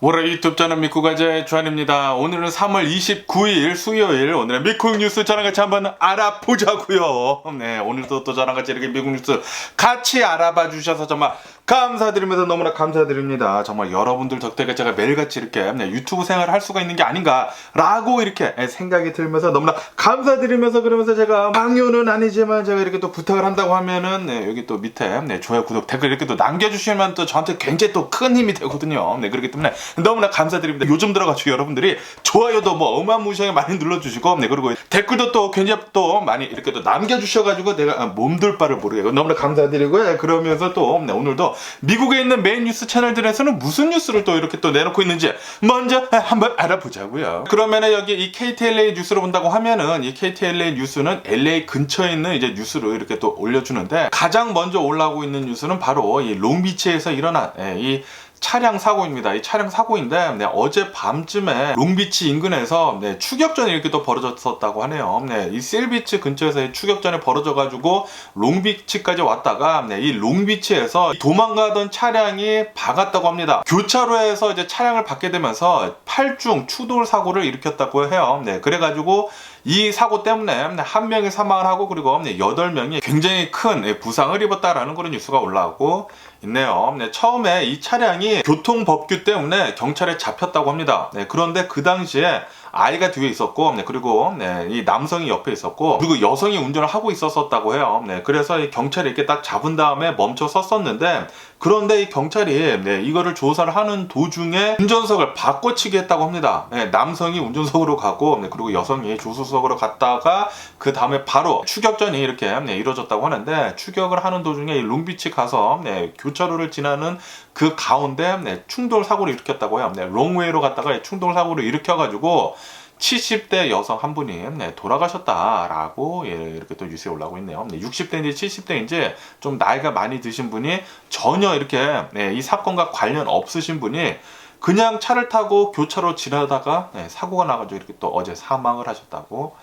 월요일 유튜브 저는 미쿠가제 주한입니다. 오늘은 3월 29일 수요일 오늘의 미국 뉴스 저랑 같이 한번 알아보자고요. 네, 오늘도 또 저랑 같이 이렇게 미국 뉴스 같이 알아봐 주셔서 정말 감사드리면서 너무나 감사드립니다. 정말 여러분들 덕택에 제가 매일같이 이렇게 유튜브 생활을 할 수가 있는 게 아닌가라고 이렇게 생각이 들면서 너무나 감사드리면서 그러면서 제가 강요는 아니지만 제가 이렇게 또 부탁을 한다고 하면은 여기 또 밑에 좋아요, 구독, 댓글 이렇게 또 남겨주시면 또 저한테 굉장히 또 큰 힘이 되거든요. 네, 그렇기 때문에 너무나 감사드립니다. 요즘 들어가지고 여러분들이 좋아요도 뭐 어마무시하게 많이 눌러주시고, 네, 그리고 댓글도 또 굉장히 또 많이 이렇게 또 남겨주셔가지고 내가 몸둘 바를 모르겠고 너무나 감사드리고요. 그러면서 또 오늘도 미국에 있는 메인 뉴스 채널들에서는 무슨 뉴스를 또 이렇게 또 내놓고 있는지 먼저 한번 알아보자고요. 그러면은 여기 이 KTLA 뉴스로 본다고 하면은 이 KTLA 뉴스는 LA 근처에 있는 이제 뉴스를 이렇게 또 올려주는데 가장 먼저 올라오고 있는 뉴스는 바로 이 롱비치에서 일어난 이 차량 사고입니다. 이 차량 사고인데 어제 밤쯤에 롱비치 인근에서 추격전이 이렇게 또 벌어졌었다고 하네요. 이 셀비치 근처에서 추격전이 벌어져가지고 롱비치까지 왔다가 이 롱비치에서 도망가던 차량이 박았다고 합니다. 교차로에서 이제 차량을 받게 되면서 8중 추돌 사고를 일으켰다고 해요. 그래가지고 이 사고 때문에 한 명이 사망을 하고 그리고 8명이 굉장히 큰 부상을 입었다라는 그런 뉴스가 올라오고 있네요. 처음에 이 차량이 교통법규 때문에 경찰에 잡혔다고 합니다. 그런데 그 당시에 아이가 뒤에 있었고 그리고 이 남성이 옆에 있었고 그리고 여성이 운전을 하고 있었다고 해요. 그래서 이 경찰이 이렇게 딱 잡은 다음에 멈춰 섰었는데 그런데 이 경찰이 이거를 조사를 하는 도중에 운전석을 바꿔치기 했다고 합니다. 남성이 운전석으로 가고 그리고 여성이 조수석으로 갔다가 그 다음에 바로 추격전이 이렇게 이루어졌다고 하는데 추격을 하는 도중에 이 롱비치 가서 교차로를 지나는 그 가운데 충돌 사고를 일으켰다고 해요. 롱웨이로 갔다가 충돌 사고를 일으켜가지고 70대 여성 한 분이 돌아가셨다라고 이렇게 또 뉴스에 올라오고 있네요. 60대인지 70대인지 좀 나이가 많이 드신 분이 전혀 이렇게 이 사건과 관련 없으신 분이 그냥 차를 타고 교차로 지나다가 사고가 나가지고 이렇게 또 어제 사망을 하셨다고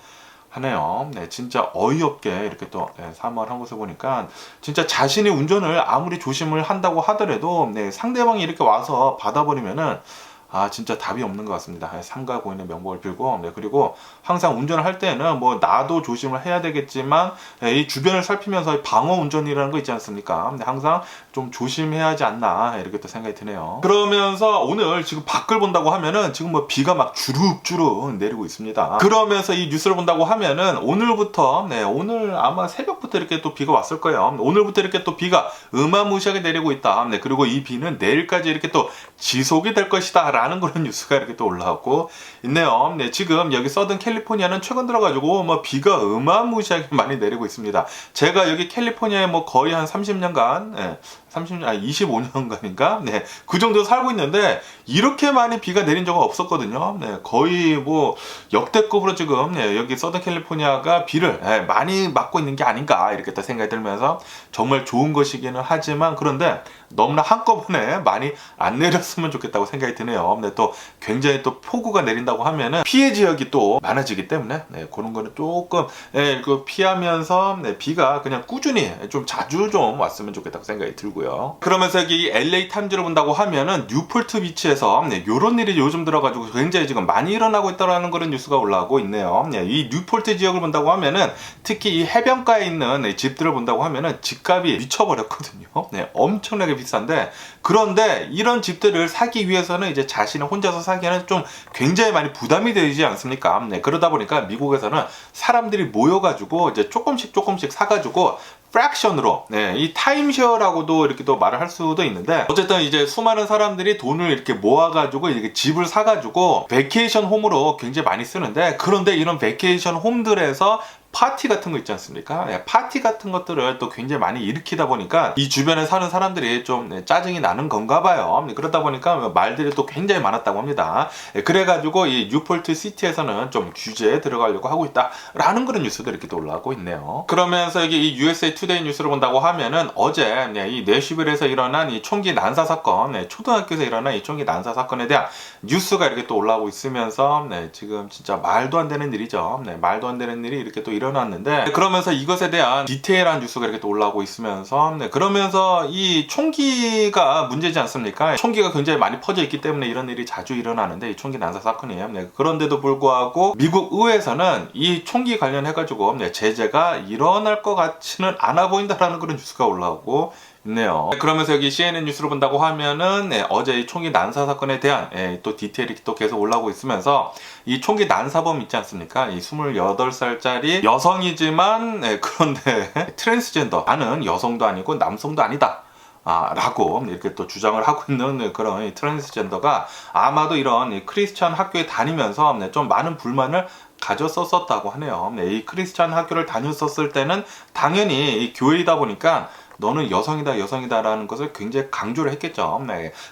하네요. 진짜 어이없게 이렇게 또 사망을 한 것을 보니까 진짜 자신이 운전을 아무리 조심을 한다고 하더라도 상대방이 이렇게 와서 받아버리면은 진짜 답이 없는 것 같습니다. 삼가 고인의 명복을 빌고 그리고 항상 운전을 할 때는 뭐 나도 조심을 해야 되겠지만 이 주변을 살피면서 방어 운전이라는 거 있지 않습니까? 항상 좀 조심해야 하지 않나 이렇게 또 생각이 드네요. 그러면서 오늘 지금 밖을 본다고 하면은 지금 뭐 비가 막 주룩주룩 내리고 있습니다. 그러면서 이 뉴스를 본다고 하면은 오늘부터 오늘 아마 새벽부터 이렇게 또 비가 왔을 거예요. 오늘부터 이렇게 또 비가 어마무시하게 내리고 있다. 그리고 이 비는 내일까지 이렇게 또 지속이 될 것이다 라는 그런 뉴스가 이렇게 또 올라오고 있네요. 지금 여기 서든 캘리포니아는 최근 들어가지고 뭐 비가 어마무시하게 많이 내리고 있습니다. 제가 여기 캘리포니아에 뭐 거의 한 30년간 25년간인가? 그 정도 살고 있는데 이렇게 많이 비가 내린 적은 없었거든요. 거의 뭐 역대급으로 지금 여기 서든 캘리포니아가 비를 많이 맞고 있는 게 아닌가 이렇게 또 생각이 들면서 정말 좋은 것이기는 하지만 그런데 너무나 한꺼번에 많이 안 내렸으면 좋겠다고 생각이 드네요. 또 굉장히 또 폭우가 내린다고 하면은 피해 지역이 또 많아지기 때문에 그런 거는 조금 피하면서 비가 그냥 꾸준히 좀 자주 좀 왔으면 좋겠다고 생각이 들고요. 그러면서 여기 LA 타임즈를 본다고 하면은 뉴폴트 비치에서 이런 일이 요즘 들어가지고 굉장히 지금 많이 일어나고 있다라는 그런 뉴스가 올라오고 있네요. 이 뉴폴트 지역을 본다고 하면은 특히 이 해변가에 있는 집들을 본다고 하면은 집값이 미쳐버렸거든요. 엄청나게 비싼데 그런데 이런 집들을 사기 위해서는 이제 자신이 혼자서 사기에는 좀 굉장히 많이 부담이 되지 않습니까? 그러다 보니까 미국에서는 사람들이 모여가지고 이제 조금씩 사가지고 프랙션으로 이 타임쉐어라고도 이렇게 또 말을 할 수도 있는데 어쨌든 이제 수많은 사람들이 돈을 이렇게 모아가지고 이렇게 집을 사가지고 베케이션 홈으로 굉장히 많이 쓰는데 그런데 이런 베케이션 홈들에서 파티 같은 거 있지 않습니까? 파티 같은 것들을 또 굉장히 많이 일으키다 보니까 이 주변에 사는 사람들이 좀 짜증이 나는 건가 봐요. 그러다 보니까 말들이 또 굉장히 많았다고 합니다. 그래가지고 이 뉴폴트 시티에서는 좀 규제에 들어가려고 하고 있다라는 그런 뉴스들이 이렇게 또 올라오고 있네요. 그러면서 여기 이 USA 투데이 뉴스를 본다고 하면은 어제 이 내슈빌에서 일어난 이 총기 난사 사건, 초등학교에서 일어난 이 총기 난사 사건에 대한 뉴스가 이렇게 또 올라오고 있으면서 지금 진짜 말도 안 되는 일이죠. 말도 안 되는 일이 이렇게 또 일어났는데, 그러면서 이것에 대한 디테일한 뉴스가 이렇게 또 올라오고 있으면서 그러면서 이 총기가 문제지 않습니까? 총기가 굉장히 많이 퍼져 있기 때문에 이런 일이 자주 일어나는데, 이 총기 난사 사건이에요. 그런데도 불구하고 미국 의회에서는 이 총기 관련해가지고 제재가 일어날 것 같지는 않아 보인다라는 그런 뉴스가 올라오고 있네요. 그러면서 여기 CNN 뉴스를 본다고 하면은 어제 이 총기 난사 사건에 대한 또 디테일이 또 계속 올라오고 있으면서, 이 총기 난사범 있지 않습니까? 이 28살짜리 여성이지만 그런데 트랜스젠더, 나는 여성도 아니고 남성도 아니다 라고 이렇게 또 주장을 하고 있는 그런 트랜스젠더가 아마도 이런 크리스천 학교에 다니면서 좀 많은 불만을 가졌었다고 하네요. 이 크리스천 학교를 다녔었을 때는 당연히 이 교회이다 보니까 너는 여성이다 라는 것을 굉장히 강조를 했겠죠.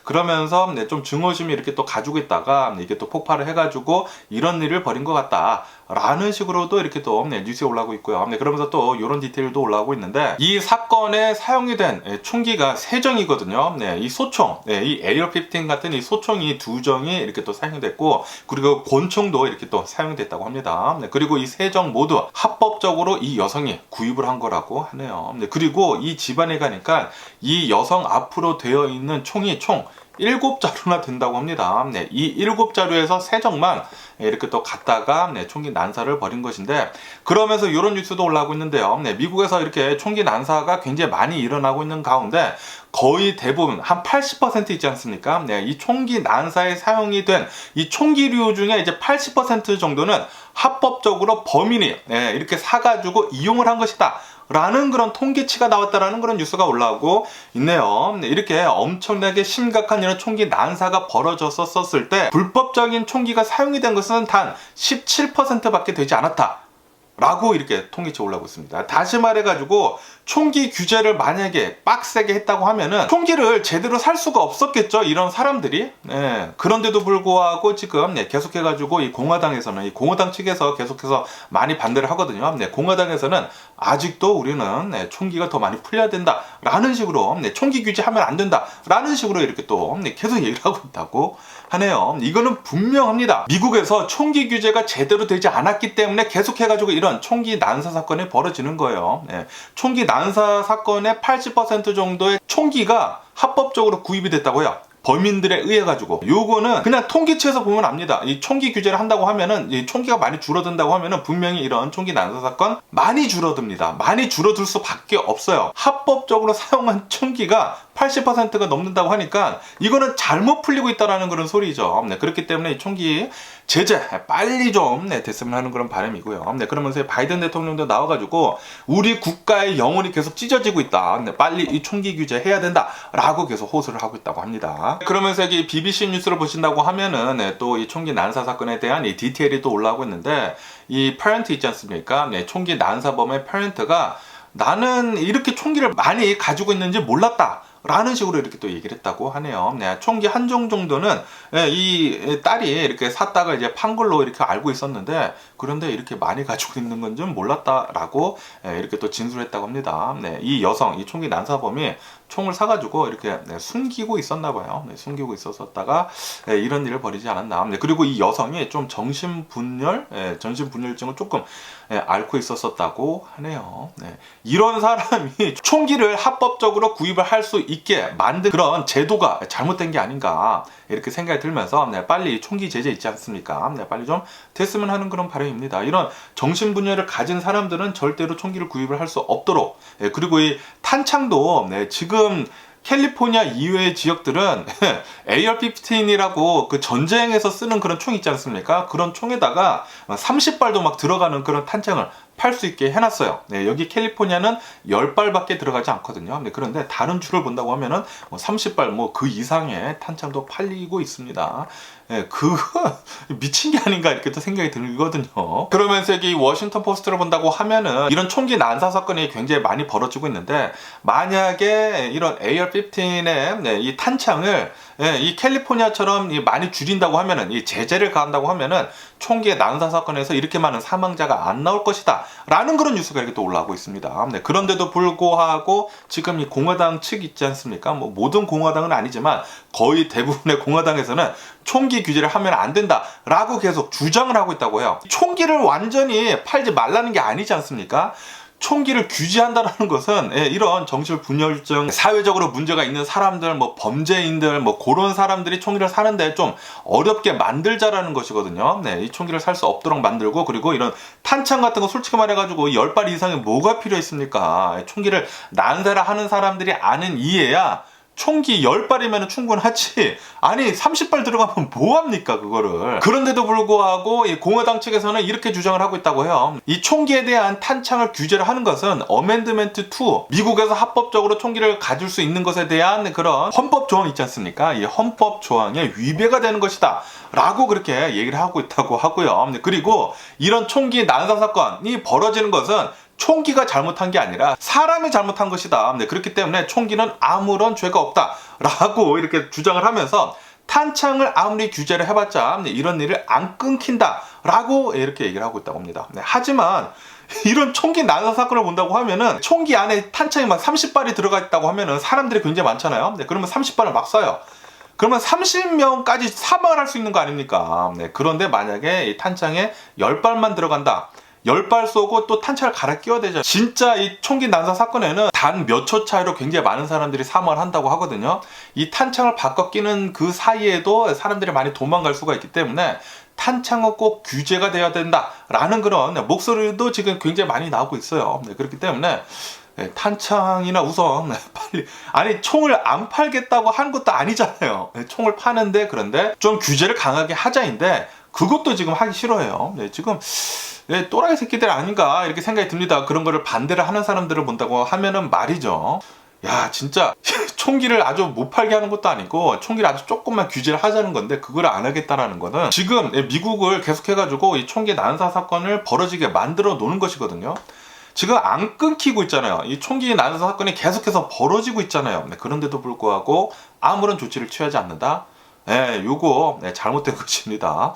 그러면서 좀 증오심이 이렇게 또 가지고 있다가 이게 또 폭발을 해가지고 이런 일을 벌인 것 같다 라는 식으로도 이렇게 또 뉴스에 올라오고 있고요. 그러면서 또 이런 디테일도 올라오고 있는데, 이 사건에 사용이 된 총기가 3정이거든요. 이 소총, 이 AR-15 같은 이 소총이 2정이 이렇게 또 사용됐고, 그리고 권총도 이렇게 또 사용됐다고 합니다. 그리고 이 3정 모두 합법적으로 이 여성이 구입을 한 거라고 하네요. 그리고 이 집안에 가니까 이 여성 앞으로 되어 있는 총이 총 7자루나 된다고 합니다. 이 7자루에서 3정만 이렇게 또 갖다가 총기 난사를 벌인 것인데, 그러면서 이런 뉴스도 올라오고 있는데요. 미국에서 이렇게 총기 난사가 굉장히 많이 일어나고 있는 가운데 거의 대부분 한 80% 있지 않습니까? 이 총기 난사에 사용이 된 이 총기류 중에 이제 80% 정도는 합법적으로 범인이 이렇게 사가지고 이용을 한 것이다 라는 그런 통계치가 나왔다라는 그런 뉴스가 올라오고 있네요. 이렇게 엄청나게 심각한 이런 총기 난사가 벌어졌었을 때 불법적인 총기가 사용이 된 것은 단 17%밖에 되지 않았다 라고 이렇게 통계치 올라오고 있습니다. 다시 말해가지고 총기 규제를 만약에 빡세게 했다고 하면은 총기를 제대로 살 수가 없었겠죠, 이런 사람들이. 그런데도 불구하고 지금 계속해가지고 이 공화당에서는, 이 공화당 측에서 계속해서 많이 반대를 하거든요. 공화당에서는 아직도 우리는 총기가 더 많이 풀려야 된다 라는 식으로, 총기 규제하면 안 된다 라는 식으로 이렇게 또 계속 얘기를 하고 있다고 하네요. 이거는 분명합니다. 미국에서 총기 규제가 제대로 되지 않았기 때문에 계속해가지고 이런 총기 난사 사건이 벌어지는 거예요. 총기 난사 사건의 80% 정도의 총기가 합법적으로 구입이 됐다고요. 범인들에 의해 가지고. 요거는 그냥 통계치에서 보면 압니다. 이 총기 규제를 한다고 하면은, 이 총기가 많이 줄어든다고 하면은 분명히 이런 총기 난사 사건 많이 줄어듭니다. 많이 줄어들 수밖에 없어요. 합법적으로 사용한 총기가 80%가 넘는다고 하니까 이거는 잘못 풀리고 있다라는 그런 소리죠. 그렇기 때문에 이 총기 제재 빨리 좀 됐으면 하는 그런 바람이고요. 그러면서 바이든 대통령도 나와가지고 우리 국가의 영혼이 계속 찢어지고 있다. 빨리 이 총기 규제 해야 된다라고 계속 호소를 하고 있다고 합니다. 그러면서 여기 BBC 뉴스를 보신다고 하면은 또 이 총기 난사 사건에 대한 이 디테일이 또 올라오고 있는데, 이 패런트 있지 않습니까? 총기 난사범의 패런트가 나는 이렇게 총기를 많이 가지고 있는지 몰랐다 라는 식으로 이렇게 또 얘기를 했다고 하네요. 총기 한 정 정도는 이 딸이 이렇게 샀다가 이제 판 걸로 이렇게 알고 있었는데, 그런데 이렇게 많이 가지고 있는 건 좀 몰랐다라고 이렇게 또 진술했다고 합니다. 이 여성, 이 총기 난사범이 총을 사가지고 이렇게 숨기고 있었나 봐요. 숨기고 있었다가 이런 일을 벌이지 않았나. 그리고 이 여성이 좀 정신분열증을 조금 앓고 있었다고 하네요. 이런 사람이 총기를 합법적으로 구입을 할 수 있게 만든 그런 제도가 잘못된 게 아닌가 이렇게 생각이 들면서 빨리 총기 제재 있지 않습니까? 빨리 좀 됐으면 하는 그런 바람입니다. 이런 정신분열을 가진 사람들은 절대로 총기를 구입을 할 수 없도록, 그리고 이 탄창도 지금 캘리포니아 이외의 지역들은 AR-15이라고 그 전쟁에서 쓰는 그런 총 있지 않습니까? 그런 총에다가 30발도 막 들어가는 그런 탄창을 팔 수 있게 해놨어요. 여기 캘리포니아는 10발밖에 들어가지 않거든요. 그런데 다른 주를 본다고 하면은 30발 그 이상의 탄창도 팔리고 있습니다. 그거 미친 게 아닌가 이렇게 또 생각이 들거든요. 그러면서 여기 워싱턴 포스트를 본다고 하면은 이런 총기 난사 사건이 굉장히 많이 벌어지고 있는데, 만약에 이런 AR-15의 이 탄창을 이 캘리포니아처럼 많이 줄인다고 하면은, 이 제재를 가한다고 하면은 총기 난사 사건에서 이렇게 많은 사망자가 안 나올 것이다 라는 그런 뉴스가 이렇게 또 올라오고 있습니다. 네, 그런데도 불구하고 지금 이 공화당 측 있지 않습니까? 뭐 모든 공화당은 아니지만 거의 대부분의 공화당에서는 총기 규제를 하면 안 된다라고 계속 주장을 하고 있다고 해요. 총기를 완전히 팔지 말라는 게 아니지 않습니까? 총기를 규제한다라는 것은 이런 정치 분열증, 사회적으로 문제가 있는 사람들, 뭐 범죄인들, 뭐 그런 사람들이 총기를 사는데 좀 어렵게 만들자라는 것이거든요. 네, 이 총기를 살 수 없도록 만들고, 그리고 이런 탄창 같은 거 솔직히 말해가지고 10발 이상이 뭐가 필요했습니까? 총기를 난사를 하는 사람들이 아는 이해야 총기 10발이면 충분하지. 아니 30발 들어가면 뭐합니까 그거를. 그런데도 불구하고 이 공화당 측에서는 이렇게 주장을 하고 있다고 해요. 이 총기에 대한 탄창을 규제를 하는 것은 어멘드멘트 2, 미국에서 합법적으로 총기를 가질 수 있는 것에 대한 그런 헌법 조항 있지 않습니까? 이 헌법 조항에 위배가 되는 것이다 라고 그렇게 얘기를 하고 있다고 하고요. 그리고 이런 총기 난사 사건이 벌어지는 것은 총기가 잘못한 게 아니라 사람이 잘못한 것이다. 네, 그렇기 때문에 총기는 아무런 죄가 없다라고 이렇게 주장을 하면서 탄창을 아무리 규제를 해봤자 이런 일을 안 끊긴다라고 이렇게 얘기를 하고 있다고 합니다. 네, 하지만 이런 총기 난사 사건을 본다고 하면은 총기 안에 탄창이 막 30발이 들어가 있다고 하면은 사람들이 굉장히 많잖아요. 네, 그러면 30발을 막 쏴요. 그러면 30명까지 사망을 할 수 있는 거 아닙니까? 네, 그런데 만약에 이 탄창에 10발만 들어간다. 10발 쏘고 또 탄창을 갈아 끼워야 되죠. 진짜 이 총기 난사 사건에는 단 몇 초 차이로 굉장히 많은 사람들이 사망을 한다고 하거든요. 이 탄창을 바꿔 끼는 그 사이에도 사람들이 많이 도망갈 수가 있기 때문에 탄창은 꼭 규제가 돼야 된다라는 그런 목소리도 지금 굉장히 많이 나오고 있어요. 네, 그렇기 때문에 탄창이나 우선 빨리, 아니 총을 안 팔겠다고 하는 것도 아니잖아요. 총을 파는데, 그런데 좀 규제를 강하게 하자인데 그것도 지금 하기 싫어해요. 네, 지금 또라이 새끼들 아닌가 이렇게 생각이 듭니다. 그런 거를 반대를 하는 사람들을 본다고 하면은 말이죠. 야, 진짜 총기를 아주 못 팔게 하는 것도 아니고 총기를 아주 조금만 규제를 하자는 건데 그걸 안 하겠다라는 거는 지금 미국을 계속해가지고 이 총기 난사 사건을 벌어지게 만들어 놓는 것이거든요. 지금 안 끊기고 있잖아요. 이 총기 난사 사건이 계속해서 벌어지고 있잖아요. 그런데도 불구하고 아무런 조치를 취하지 않는다. 요거 잘못된 것입니다.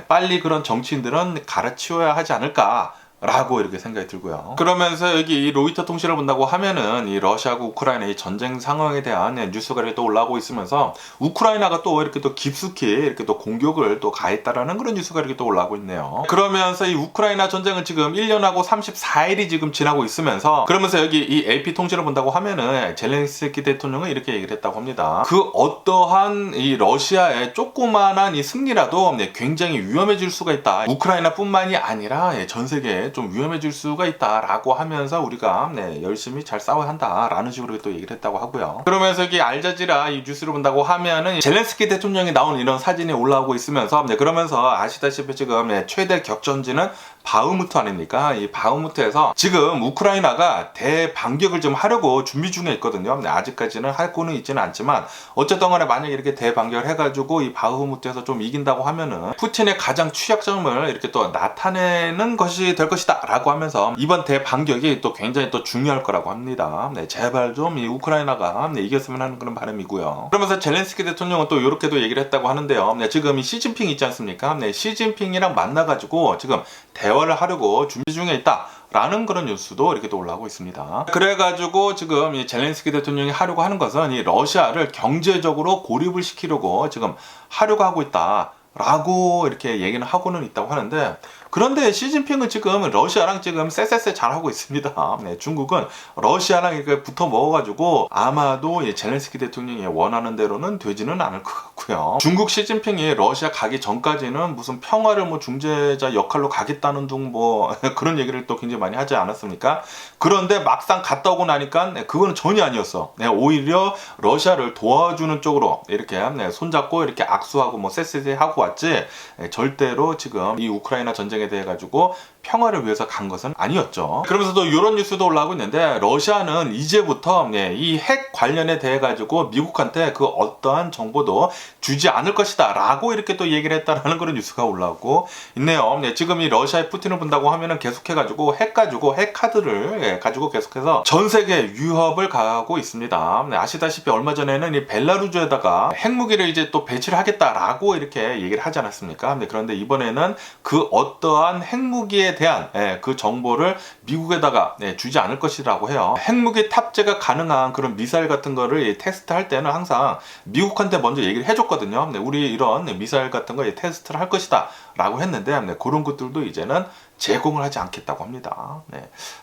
빨리 그런 정치인들은 갈아치워야 하지 않을까 라고 이렇게 생각이 들고요. 그러면서 여기 이 로이터 통신을 본다고 하면은 이 러시아하고 우크라이나의 전쟁 상황에 대한 뉴스가 또 올라오고 있으면서 우크라이나가 또 이렇게 또 깊숙이 이렇게 또 공격을 또 가했다라는 그런 뉴스가 이렇게 또 올라오고 있네요. 그러면서 이 우크라이나 전쟁은 지금 1년하고 34일이 지금 지나고 있으면서, 그러면서 여기 이 AP 통신을 본다고 하면은 젤렌스키 대통령은 이렇게 얘기를 했다고 합니다. 그 어떠한 이 러시아의 조그만한 이 승리라도 굉장히 위험해질 수가 있다. 우크라이나뿐만이 아니라 전 세계에 좀 위험해질 수가 있다라고 하면서 우리가 열심히 잘 싸워야 한다라는 식으로 또 얘기를 했다고 하고요. 그러면서 여기 알자지라 이 뉴스를 본다고 하면은 젤렌스키 대통령이 나온 이런 사진이 올라오고 있으면서 그러면서 아시다시피 지금 최대 격전지는 바흐무트 아닙니까? 이 바흐무트에서 지금 우크라이나가 대반격을 좀 하려고 준비 중에 있거든요. 아직까지는 할 거는 있지는 않지만 어쨌든 간에 만약에 이렇게 대반격을 해가지고 이 바흐무트에서 좀 이긴다고 하면은 푸틴의 가장 취약점을 이렇게 또 나타내는 것이 될 것이다 라고 하면서 이번 대반격이 또 굉장히 또 중요할 거라고 합니다. 제발 좀 이 우크라이나가 이겼으면 하는 그런 바람이고요. 그러면서 젤렌스키 대통령은 또 이렇게도 얘기를 했다고 하는데요. 지금 이 시진핑 있지 않습니까? 시진핑이랑 만나가지고 지금 대화를 하려고 준비 중에 있다 라는 그런 뉴스도 이렇게 또 올라오고 있습니다. 그래가지고 지금 이 젤렌스키 대통령이 하려고 하는 것은 이 러시아를 경제적으로 고립을 시키려고 지금 하려고 하고 있다 라고 이렇게 얘기는 하고는 있다고 하는데, 그런데 시진핑은 지금 러시아랑 지금 쎄쎄쎄 잘하고 있습니다. 중국은 러시아랑 이렇게 붙어 먹어가지고 아마도 젤렌스키 대통령이 원하는 대로는 되지는 않을 것 같고요. 중국 시진핑이 러시아 가기 전까지는 무슨 평화를 뭐 중재자 역할로 가겠다는 둥 뭐 그런 얘기를 또 굉장히 많이 하지 않았습니까? 그런데 막상 갔다 오고 나니까 그거는 전혀 아니었어. 오히려 러시아를 도와주는 쪽으로 이렇게 손잡고 이렇게 악수하고 뭐 쎄쎄쎄 하고 왔지, 절대로 지금 이 우크라이나 전쟁에 대해 가지고 평화를 위해서 간 것은 아니었죠. 그러면서도 이런 뉴스도 올라오고 있는데, 러시아는 이제부터 이 핵 관련에 대해 가지고 미국한테 그 어떠한 정보도 주지 않을 것이다 라고 이렇게 또 얘기를 했다라는 그런 뉴스가 올라오고 있네요. 지금 이 러시아의 푸틴을 본다고 하면은 계속해 가지고 핵 카드를 가지고 계속해서 전 세계 위협을 가하고 있습니다. 아시다시피 얼마 전에는 이 벨라루즈에다가 핵무기를 이제 또 배치를 하겠다라고 이렇게 얘기를 하지 않았습니까? 그런데 이번에는 그 어떤 이러한 핵무기에 대한 그 정보를 미국에다가 주지 않을 것이라고 해요. 핵무기 탑재가 가능한 그런 미사일 같은 거를 테스트할 때는 항상 미국한테 먼저 얘기를 해줬거든요. 우리 이런 미사일 같은 거 테스트를 할 것이다 라고 했는데 그런 것들도 이제는 제공을 하지 않겠다고 합니다.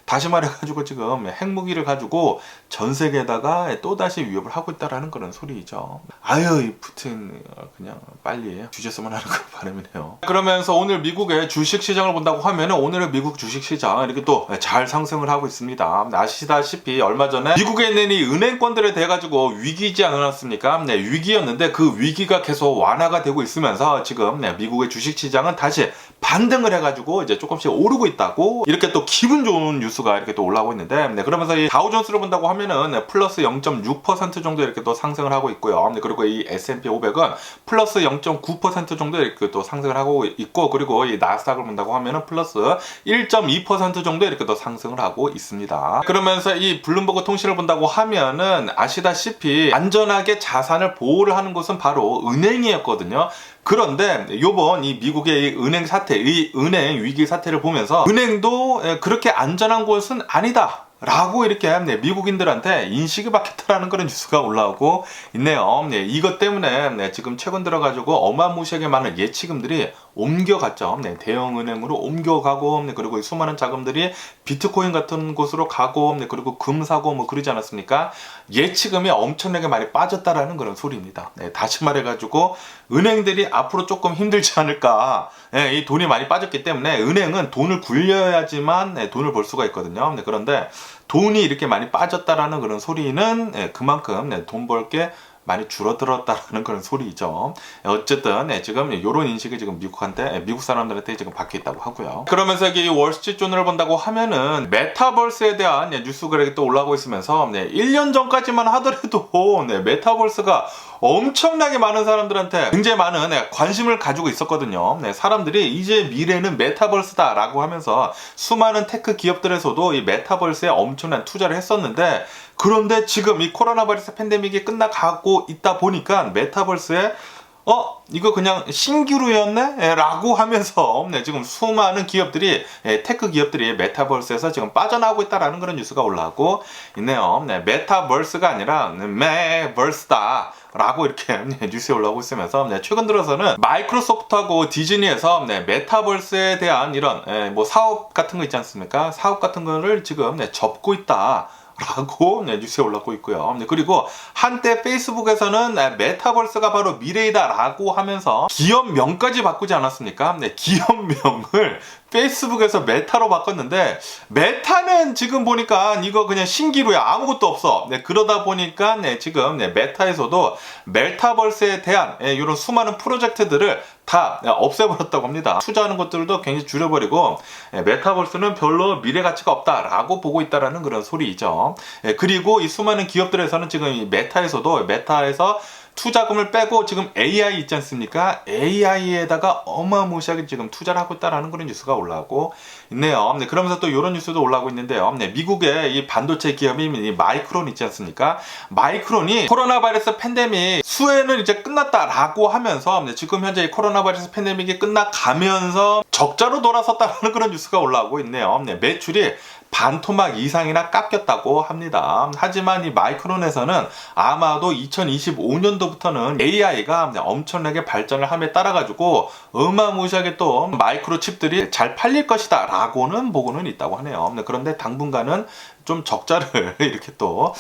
다시 말해가지고 지금 핵무기를 가지고 전 세계에다가 또다시 위협을 하고 있다라는 그런 소리이죠. 아유, 이 푸틴 그냥 빨리 주셨으면 하는 그런 바람이네요. 그러면서 오늘 미국의 주식시장을 본다고 하면 오늘의 미국 주식시장 이렇게 또 잘 상승을 하고 있습니다. 아시다시피 얼마 전에 미국에 있는 이 은행권들에 대해 가지고 위기이지 않았습니까? 위기였는데 그 위기가 계속 완화가 되고 있으면서 지금 미국의 주식시장은 다시 반등을 해가지고 이제 조금씩 오르고 있다고 이렇게 또 기분 좋은 뉴스가 이렇게 또 올라오고 있는데 그러면서 이 다우존스를 본다고 하면은 플러스 0.6% 정도 이렇게 또 상승을 하고 있고요. 그리고 이 S&P 500은 플러스 0.9% 정도 이렇게 또 상승을 하고 있고 그리고 이 나스닥을 본다고 하면은 플러스 1.2% 정도 이렇게 또 상승을 하고 있습니다. 그러면서 이 블룸버그 통신을 본다고 하면은 아시다시피 안전하게 자산을 보호를 하는 곳은 바로 은행이었거든요. 그런데 요번 이 미국의 이 은행 사태, 이 은행 위기 사태를 보면서 은행도 그렇게 안전한 곳은 아니다 라고 이렇게 미국인들한테 인식이 바뀌었다라는 그런 뉴스가 올라오고 있네요. 이것 때문에 지금 최근 들어가지고 어마무시하게 많은 예치금들이 옮겨갔죠. 대형은행으로 옮겨가고 그리고 수많은 자금들이 비트코인 같은 곳으로 가고 그리고 금 사고 뭐 그러지 않았습니까? 예치금이 엄청나게 많이 빠졌다라는 그런 소리입니다. 다시 말해가지고 은행들이 앞으로 조금 힘들지 않을까. 이 돈이 많이 빠졌기 때문에 은행은 돈을 굴려야지만 돈을 벌 수가 있거든요. 그런데 돈이 이렇게 많이 빠졌다라는 그런 소리는 그만큼 돈 벌 게 많이 줄어들었다는 그런 소리죠. 어쨌든 지금 이런 인식이 지금 미국 사람들한테 지금 박혀 있다고 하고요. 그러면서 이 월스트리트조널을 본다고 하면은 메타버스에 대한 뉴스가 이렇게 또 올라오고 있으면서 1년 전까지만 하더라도 메타버스가 엄청나게 많은 사람들한테 굉장히 많은 관심을 가지고 있었거든요. 사람들이 이제 미래는 메타버스다 라고 하면서 수많은 테크 기업들에서도 이 메타버스에 엄청난 투자를 했었는데 그런데 지금 이 코로나 바이러스 팬데믹이 끝나가고 있다 보니까 메타버스에 이거 그냥 신기루였네? 라고 하면서 지금 수많은 기업들이 테크 기업들이 메타버스에서 지금 빠져나오고 있다라는 그런 뉴스가 올라오고 있네요. 메타버스가 아니라 메버스다 라고 이렇게 뉴스에 올라오고 있으면서 최근 들어서는 마이크로소프트하고 디즈니에서 메타버스에 대한 이런 뭐 사업 같은 거 있지 않습니까? 사업 같은 거를 지금 접고 있다 라고 뉴스에 올라오고 있고요. 그리고 한때 페이스북에서는 메타버스가 바로 미래이다 라고 하면서 기업명까지 바꾸지 않았습니까? 기업명을 페이스북에서 메타로 바꿨는데 메타는 지금 보니까 이거 그냥 신기루야. 아무것도 없어. 그러다 보니까 지금 메타에서도 메타버스에 대한 이런 수많은 프로젝트들을 다 없애버렸다고 합니다. 투자하는 것들도 굉장히 줄여버리고 메타버스는 별로 미래 가치가 없다라고 보고 있다라는 그런 소리이죠. 그리고 이 수많은 기업들에서는 지금 이 메타에서 투자금을 빼고 지금 AI 있지 않습니까? AI에다가 어마무시하게 지금 투자를 하고 있다라는 그런 뉴스가 올라오고 있네요. 그러면서 또 이런 뉴스도 올라오고 있는데요. 미국의 이 반도체 기업인 마이크론 있지 않습니까? 마이크론이 코로나 바이러스 팬데믹 수혜는 이제 끝났다라고 하면서 지금 현재 이 코로나 바이러스 팬데믹이 끝나가면서 적자로 돌아섰다는 그런 뉴스가 올라오고 있네요. 매출이 반토막 이상이나 깎였다고 합니다. 하지만 이 마이크론에서는 아마도 2025년도부터는 AI가 엄청나게 발전을 함에 따라 가지고 어마무시하게 또 마이크로 칩들이 잘 팔릴 것이다 라고는 보고는 있다고 하네요. 그런데 당분간은 좀 적자를 이렇게 또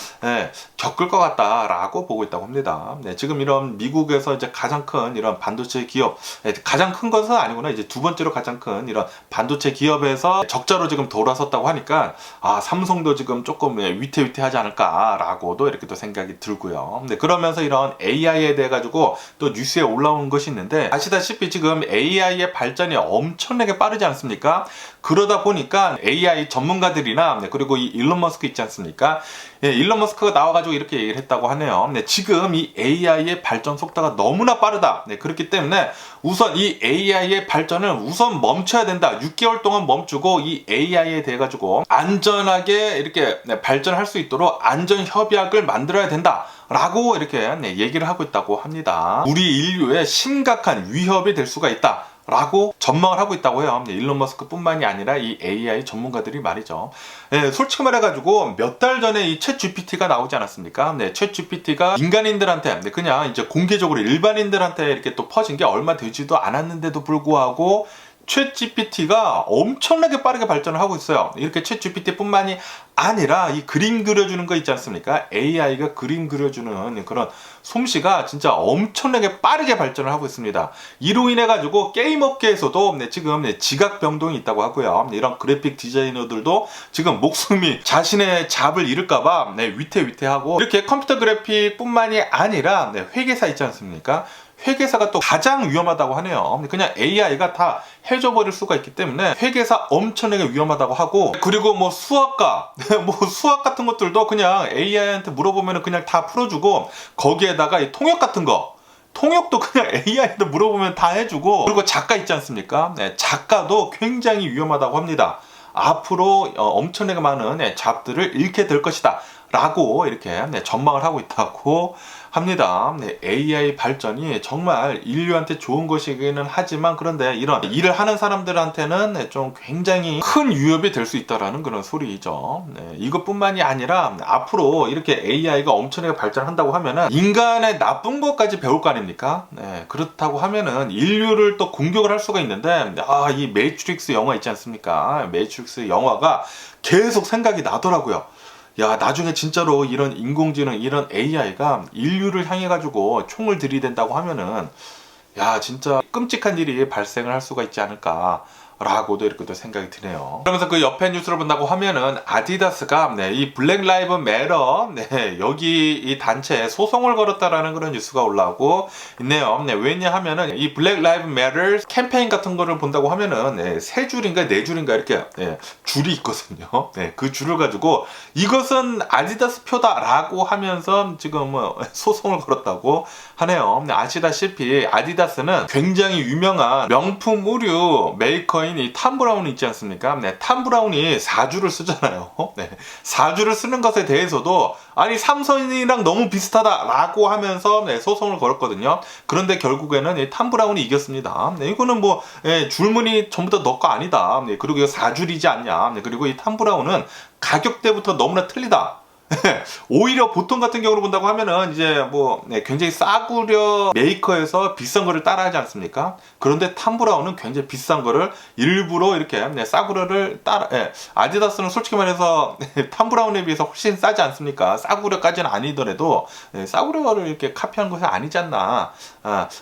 겪을 것 같다라고 보고 있다고 합니다. 지금 이런 미국에서 이제 가장 큰 이런 반도체 기업, 가장 큰 것은 아니구나. 이제 두 번째로 가장 큰 이런 반도체 기업에서 적자로 지금 돌아섰다고 하니까 삼성도 지금 조금 위태위태하지 않을까라고도 이렇게 또 생각이 들고요. 그러면서 이런 AI에 대해 가지고 또 뉴스에 올라온 것이 있는데 아시다시피 지금 AI의 발전이 엄청나게 빠르지 않습니까? 그러다 보니까 AI 전문가들이나 그리고 이 일론 머스크 있지 않습니까? 일론 머스크가 나와가지고 이렇게 얘기를 했다고 하네요. 지금 이 AI의 발전 속도가 너무나 빠르다. 그렇기 때문에 우선 이 AI의 발전을 우선 멈춰야 된다. 6개월 동안 멈추고 이 AI에 대해 가지고 안전하게 이렇게 발전할 수 있도록 안전 협약을 만들어야 된다. 라고 이렇게 얘기를 하고 있다고 합니다. 우리 인류에 심각한 위협이 될 수가 있다. 라고 전망을 하고 있다고 해요. 일론 머스크 뿐만이 아니라 이 AI 전문가들이 말이죠. 예, 솔직히 말해가지고 몇 달 전에 이 챗 GPT가 나오지 않았습니까? 네, 챗 GPT가 인간인들한테 그냥 이제 공개적으로 일반인들한테 이렇게 또 퍼진 게 얼마 되지도 않았는데도 불구하고 챗 GPT가 엄청나게 빠르게 발전을 하고 있어요. 이렇게 챗 GPT뿐만이 아니라 이 그림 그려주는 거 있지 않습니까? AI가 그림 그려주는 그런 솜씨가 진짜 엄청나게 빠르게 발전을 하고 있습니다. 이로 인해 가지고 게임 업계에서도 지금 지각 변동이 있다고 하고요. 이런 그래픽 디자이너들도 지금 목숨이 자신의 잡을 잃을까봐 위태위태하고, 이렇게 컴퓨터 그래픽뿐만이 아니라 회계사 있지 않습니까? 회계사가 또 가장 위험하다고 하네요. 그냥 AI가 다 해줘버릴 수가 있기 때문에 회계사 엄청나게 위험하다고 하고, 그리고 뭐 수학과 뭐 수학 같은 것들도 그냥 AI한테 물어보면 그냥 다 풀어주고, 거기에다가 이 통역 같은 거, 통역도 그냥 AI한테 물어보면 다 해주고, 그리고 작가 있지 않습니까? 작가도 굉장히 위험하다고 합니다. 앞으로 엄청나게 많은 잡들을 잃게 될 것이다 라고 이렇게 전망을 하고 있다고 합니다. AI 발전이 정말 인류한테 좋은 것이기는 하지만, 그런데 이런 일을 하는 사람들한테는 좀 굉장히 큰 위협이 될 수 있다라는 그런 소리죠. 이것뿐만이 아니라 앞으로 이렇게 AI가 엄청나게 발전한다고 하면은 인간의 나쁜 것까지 배울 거 아닙니까? 그렇다고 하면은 인류를 또 공격을 할 수가 있는데, 이 매트릭스 영화 있지 않습니까? 매트릭스 영화가 계속 생각이 나더라고요. 야, 나중에 진짜로 이런 인공지능, 이런 AI가 인류를 향해 가지고 총을 들이댄다고 하면은, 야, 진짜 끔찍한 일이 발생을 할 수가 있지 않을까 라고도 이렇게 또 생각이 드네요. 그러면서 그 옆에 뉴스를 본다고 하면은 아디다스가 이 블랙 라이브 매터 여기 이 단체에 소송을 걸었다라는 그런 뉴스가 올라오고 있네요. 왜냐하면은 이 블랙 라이브 매터 캠페인 같은 거를 본다고 하면은 세 줄인가 네 줄인가 이렇게 줄이 있거든요. 그 줄을 가지고 이것은 아디다스 표다라고 하면서 지금 소송을 걸었다고 하네요. 아시다시피 아디다스는 굉장히 유명한 명품 의류 메이커인 이 탐 브라운 있지 않습니까? 탐 브라운이 4줄을 쓰잖아요. 4줄을 쓰는 것에 대해서도 아니 삼성이랑 너무 비슷하다라고 하면서 소송을 걸었거든요. 그런데 결국에는 이 탐 브라운이 이겼습니다. 이거는 뭐 줄무늬 전부 다 너 거 아니다. 그리고 이거 4줄이지 않냐. 그리고 이 탐 브라운은 가격대부터 너무나 틀리다. 오히려 보통 같은 경우로 본다고 하면은 이제 뭐 굉장히 싸구려 메이커에서 비싼 거를 따라하지 않습니까? 그런데 탐 브라운은 굉장히 비싼 거를 일부러 이렇게 싸구려를 따라. 아디다스는 솔직히 말해서 탐 브라운에 비해서 훨씬 싸지 않습니까? 싸구려까지는 아니더라도 싸구려를 이렇게 카피한 것이 아니지 않나.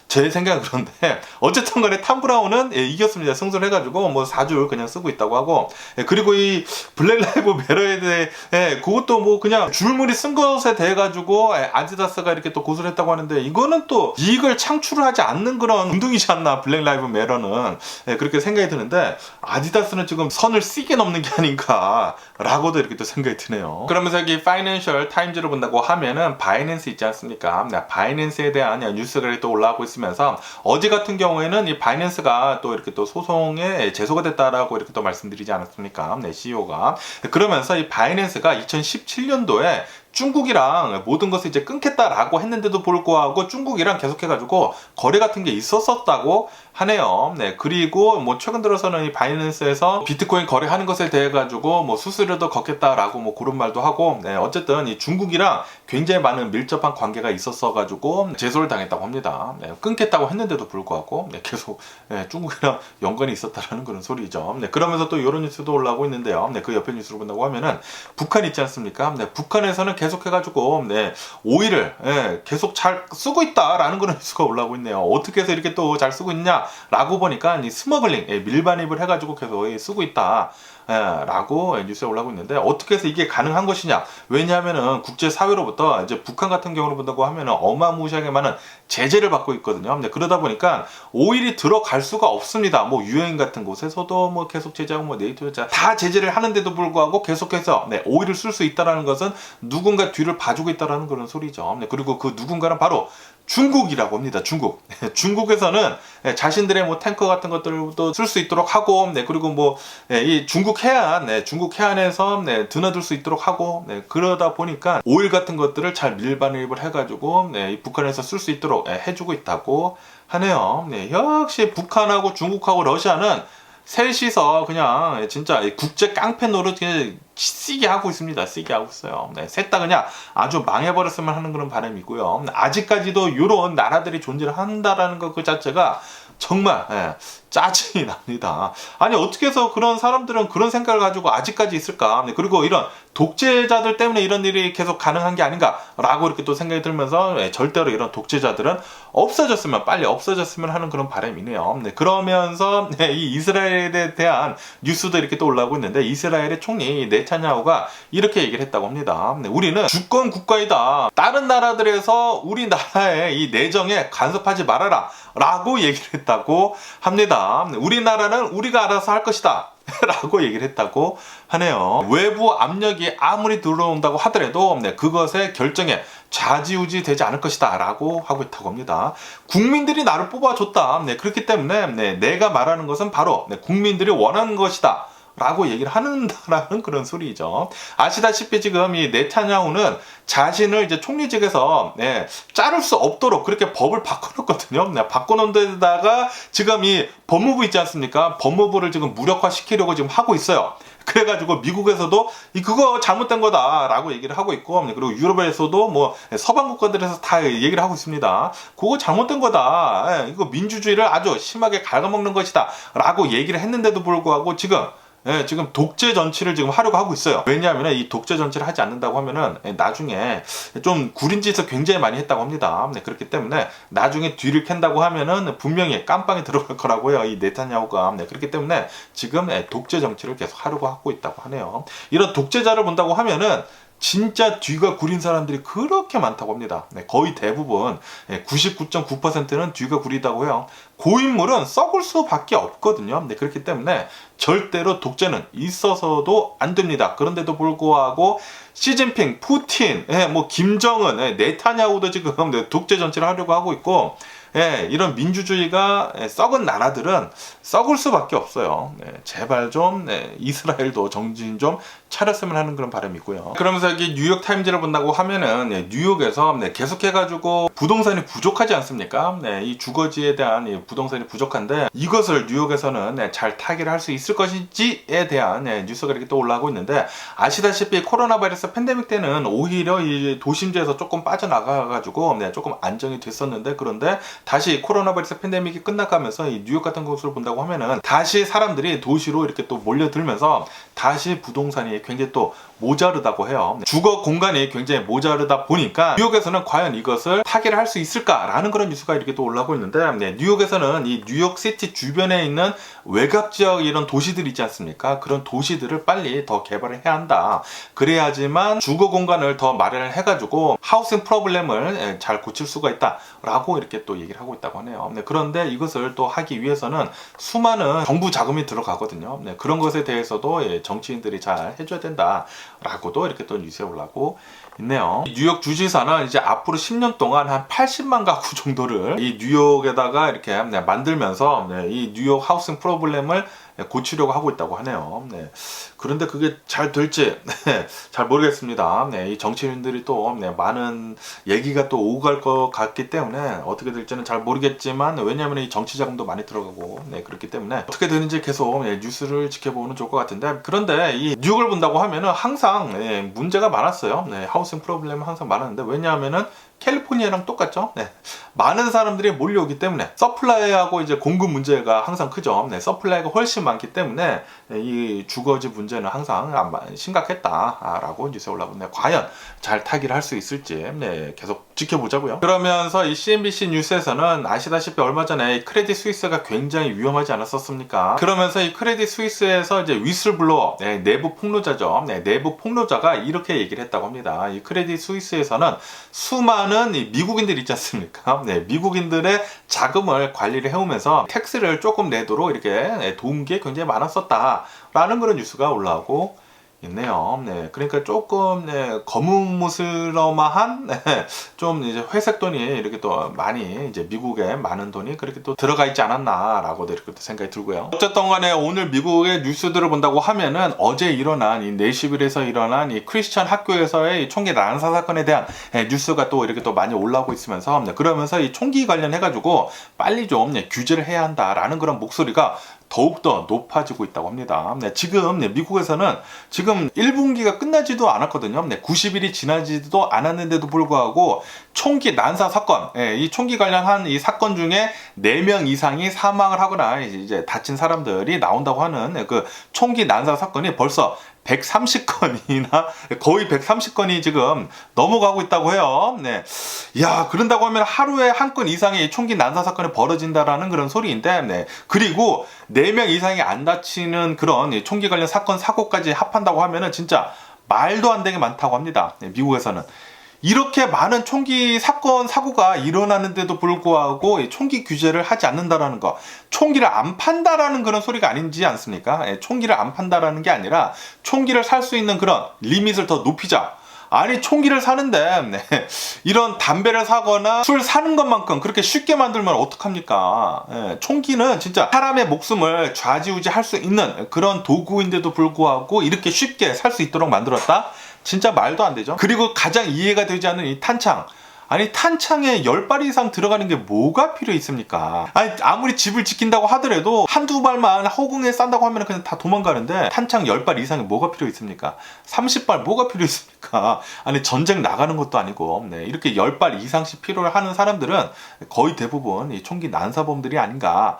제 생각은 그런데 어쨌든 간에 탐 브라운은 이겼습니다. 승소를 해가지고 뭐 4줄 그냥 쓰고 있다고 하고, 그리고 이 블랙 라이브 매터에 대해 그것도 뭐 그냥 줄무늬 쓴 것에 대해 가지고 아디다스가 이렇게 또 고소를 했다고 하는데, 이거는 또 이익을 창출을 하지 않는 그런 운동이지 않나, 블랙 라이브 매터는. 그렇게 생각이 드는데 아디다스는 지금 선을 세게 넘는 게 아닌가 라고도 이렇게 또 생각이 드네요. 그러면서 여기 파이낸셜 타임즈를 본다고 하면은 바이낸스 있지 않습니까? 바이낸스에 대한 뉴스가 또 올라오고 있으면서, 어제 같은 경우에는 이 바이낸스가 또 이렇게 또 소송에 제소가 됐다라고 이렇게 또 말씀드리지 않았습니까? CEO가. 그러면서 이 바이낸스가 2017년도에 중국이랑 모든 것을 이제 끊겠다라고 했는데도 불구하고 중국이랑 계속해가지고 거래 같은 게 있었다고 하네요. 그리고 뭐 최근 들어서는 이 바이낸스에서 비트코인 거래하는 것에 대해 가지고 뭐 수수료도 걷겠다라고 뭐 그런 말도 하고, 어쨌든 이 중국이랑 굉장히 많은 밀접한 관계가 있었어 가지고 제소를 당했다고 합니다. 끊겠다고 했는데도 불구하고 계속 중국이랑 연관이 있었다라는 그런 소리죠. 그러면서 또 이런 뉴스도 올라오고 있는데요. 그 옆에 뉴스를 본다고 하면은 북한 있지 않습니까? 북한에서는 계속해가지고 오일을 계속 잘 쓰고 있다라는 그런 뉴스가 올라오고 있네요. 어떻게 해서 이렇게 또 잘 쓰고 있냐라고 보니까 이 스머글링, 밀반입을 해가지고 계속 쓰고 있다. 라고 뉴스에 올라오고 있는데, 어떻게 해서 이게 가능한 것이냐? 왜냐하면은 국제사회로부터 이제 북한 같은 경우를 본다고 하면은 어마무시하게 많은 제재를 받고 있거든요. 그러다 보니까 오일이 들어갈 수가 없습니다. 뭐 유엔 같은 곳에서도 뭐 계속 제재하고 뭐 네이토 제재 다 제재를 하는데도 불구하고 계속해서 오일을 쓸 수 있다라는 것은 누군가 뒤를 봐주고 있다라는 그런 소리죠. 그리고 그 누군가는 바로 중국이라고 합니다. 중국에서는 자신들의 뭐 탱커 같은 것들도 쓸 수 있도록 하고, 그리고 뭐 이 중국 중국 해안에서 드나들 수 있도록 하고, 그러다 보니까 오일 같은 것들을 잘 밀반입을 해가지고 이 북한에서 쓸 수 있도록 해주고 있다고 하네요. 역시 북한하고 중국하고 러시아는 셋이서 그냥 진짜 국제 깡패 노릇 그냥 시게 하고 있습니다. 시게 하고 있어요. 셋 다 그냥 아주 망해버렸으면 하는 그런 바람이고요. 아직까지도 이런 나라들이 존재를 한다라는 것 그 자체가 정말 짜증이 납니다. 아니 어떻게 해서 그런 사람들은 그런 생각을 가지고 아직까지 있을까? 그리고 이런 독재자들 때문에 이런 일이 계속 가능한 게 아닌가라고 이렇게 또 생각이 들면서 절대로 이런 독재자들은 빨리 없어졌으면 하는 그런 바람이네요. 그러면서 이 이스라엘에 대한 뉴스도 이렇게 또 올라오고 있는데 이스라엘의 총리 네타냐후가 이렇게 얘기를 했다고 합니다. 우리는 주권 국가이다. 다른 나라들에서 우리나라의 이 내정에 간섭하지 말아라 라고 얘기를 했다고 합니다. 우리나라는 우리가 알아서 할 것이다 라고 얘기를 했다고 하네요. 외부 압력이 아무리 들어온다고 하더라도 그것의 결정에 좌지우지 되지 않을 것이다 라고 하고 있다고 합니다. 국민들이 나를 뽑아줬다. 그렇기 때문에 내가 말하는 것은 바로 국민들이 원하는 것이다 라고 얘기를 한다라는 그런 소리죠. 아시다시피 지금 이 네타냐후는 자신을 이제 총리직에서 자를 수 없도록 그렇게 법을 바꿔놓거든요. 바꿔놓은 데다가 지금 이 법무부 있지 않습니까? 법무부를 지금 무력화시키려고 지금 하고 있어요. 그래가지고 미국에서도 그거 잘못된 거다라고 얘기를 하고 있고, 그리고 유럽에서도 뭐 서방 국가들에서 다 얘기를 하고 있습니다. 그거 잘못된 거다. 이거 민주주의를 아주 심하게 갉아먹는 것이다 라고 얘기를 했는데도 불구하고 지금 독재 정치를 지금 하려고 하고 있어요. 왜냐하면 이 독재 정치를 하지 않는다고 하면은 나중에 좀 구린 짓을 굉장히 많이 했다고 합니다. 그렇기 때문에 나중에 뒤를 캔다고 하면은 분명히 깜빵에 들어갈 거라고요. 이 네타냐후가. 그렇기 때문에 지금 독재 정치를 계속 하려고 하고 있다고 하네요. 이런 독재자를 본다고 하면은 진짜 뒤가 구린 사람들이 그렇게 많다고 합니다. 거의 대부분 99.9%는 뒤가 구리다고 해요. 고인물은 썩을 수밖에 없거든요. 그렇기 때문에 절대로 독재는 있어서도 안 됩니다. 그런데도 불구하고 시진핑, 푸틴, 뭐 김정은, 네타냐후도 지금 독재 정치를 하려고 하고 있고, 이런 민주주의가 썩은 나라들은 썩을 수밖에 없어요. 제발 좀 이스라엘도 정신 좀 차렸으면 하는 그런 바람이고요. 그러면서 여기 뉴욕 타임즈를 본다고 하면은 뉴욕에서 계속해가지고 부동산이 부족하지 않습니까? 이 주거지에 대한 부동산이 부족한데 이것을 뉴욕에서는 잘 타개를 할 수 있을 것인지에 대한 뉴스가 이렇게 또 올라오고 있는데, 아시다시피 코로나 바이러스 팬데믹 때는 오히려 이 도심지에서 조금 빠져나가가지고 조금 안정이 됐었는데, 그런데 다시 코로나 바이러스 팬데믹이 끝나가면서 이 뉴욕 같은 곳을 본다고 하면은 다시 사람들이 도시로 이렇게 또 몰려들면서 다시 부동산이 굉장히 또 모자르다고 해요. 주거 공간이 굉장히 모자르다 보니까 뉴욕에서는 과연 이것을 타개를 할 수 있을까라는 그런 뉴스가 이렇게 또 올라오고 있는데, 뉴욕에서는 이 뉴욕시티 주변에 있는 외곽 지역 이런 도시들 있지 않습니까? 그런 도시들을 빨리 더 개발을 해야 한다. 그래야지만 주거 공간을 더 마련을 해가지고 하우싱 프로블렘을 잘 고칠 수가 있다라고 이렇게 또 얘기를 하고 있다고 하네요. 그런데 이것을 또 하기 위해서는 수많은 정부 자금이 들어가거든요. 그런 것에 대해서도 정치인들이 잘 해줘야 된다라고도 이렇게 또 뉴스에 올라오고 있네요. 뉴욕 주지사는 이제 앞으로 10년 동안 한 80만 가구 정도를 이 뉴욕에다가 이렇게 만들면서 이 뉴욕 하우싱 프로블렘을 고치려고 하고 있다고 하네요. 그런데 그게 잘 될지 잘 모르겠습니다. 이 정치인들이 또 많은 얘기가 또 오고 갈 것 같기 때문에 어떻게 될지는 잘 모르겠지만, 왜냐하면 이 정치 자금도 많이 들어가고 그렇기 때문에 어떻게 되는지 계속 뉴스를 지켜보는 좋을 것 같은데, 그런데 이 뉴욕을 본다고 하면은 항상 문제가 많았어요. 하우싱 프로블렘은 항상 많았는데, 왜냐하면은 캘리포니아랑 똑같죠. 많은 사람들이 몰려오기 때문에 서플라이하고 이제 공급 문제가 항상 크죠. 서플라이가 훨씬 많기 때문에 이 주거지 문제는 항상 심각했다라고 뉴스에 올라오고 있네요. 과연 잘 타기를 할 수 있을지 계속 지켜보자고요. 그러면서 이 CNBC 뉴스에서는 아시다시피 얼마 전에 크레딧 스위스가 굉장히 위험하지 않았었습니까? 그러면서 이 크레딧 스위스에서 이제 위슬블로어, 내부 폭로자죠. 내부 폭로자가 이렇게 얘기를 했다고 합니다. 이 크레딧 스위스에서는 수많은 미국인들 있지 않습니까? 미국인들의 자금을 관리를 해오면서 텍스를 조금 내도록 이렇게 도운 게 굉장히 많았었다라는 그런 뉴스가 올라오고 있네요. 네, 그러니까 조금 거무스러마한 좀 이제 회색 돈이 이렇게 또 많이 이제 미국에 많은 돈이 그렇게 또 들어가 있지 않았나라고도 이렇게 또 생각이 들고요. 어쨌든 간에 오늘 미국의 뉴스들을 본다고 하면은 어제 일어난 이 내시빌에서 일어난 이 크리스천 학교에서의 총기 난사 사건에 대한 뉴스가 또 이렇게 또 많이 올라오고 있으면서 그러면서 이 총기 관련해 가지고 빨리 좀 규제를 해야 한다라는 그런 목소리가 더욱더 높아지고 있다고 합니다. 지금 미국에서는 지금 1분기가 끝나지도 않았거든요. 90일이 지나지도 않았는데도 불구하고 총기 난사 사건, 이 총기 관련한 이 사건 중에 4명 이상이 사망을 하거나 이제 다친 사람들이 나온다고 하는 그 총기 난사 사건이 벌써 130건이나 거의 130건이 지금 넘어가고 있다고 해요. 네. 야, 그런다고 하면 하루에 한 건 이상의 총기 난사 사건이 벌어진다라는 그런 소리인데, 네. 그리고 4명 이상이 안 다치는 그런 총기 관련 사건 사고까지 합한다고 하면은 진짜 말도 안 되게 많다고 합니다. 네, 미국에서는. 이렇게 많은 총기 사건 사고가 일어나는데도 불구하고 총기 규제를 하지 않는다라는 거, 총기를 안 판다라는 그런 소리가 아닌지 않습니까? 총기를 안 판다라는 게 아니라 총기를 살 수 있는 그런 리밋을 더 높이자. 아니, 총기를 사는데 이런 담배를 사거나 술 사는 것만큼 그렇게 쉽게 만들면 어떡합니까? 총기는 진짜 사람의 목숨을 좌지우지할 수 있는 그런 도구인데도 불구하고 이렇게 쉽게 살 수 있도록 만들었다? 진짜 말도 안 되죠. 그리고 가장 이해가 되지 않는 이 탄창. 아니, 탄창에 10발 이상 들어가는 게 뭐가 필요 있습니까? 아니, 아무리 집을 지킨다고 하더라도 한두 발만 허공에 싼다고 하면 그냥 다 도망가는데 탄창 10발 이상이 뭐가 필요 있습니까? 30발 뭐가 필요 있습니까? 아니, 전쟁 나가는 것도 아니고 이렇게 10발 이상씩 필요로 하는 사람들은 거의 대부분 이 총기 난사범들이 아닌가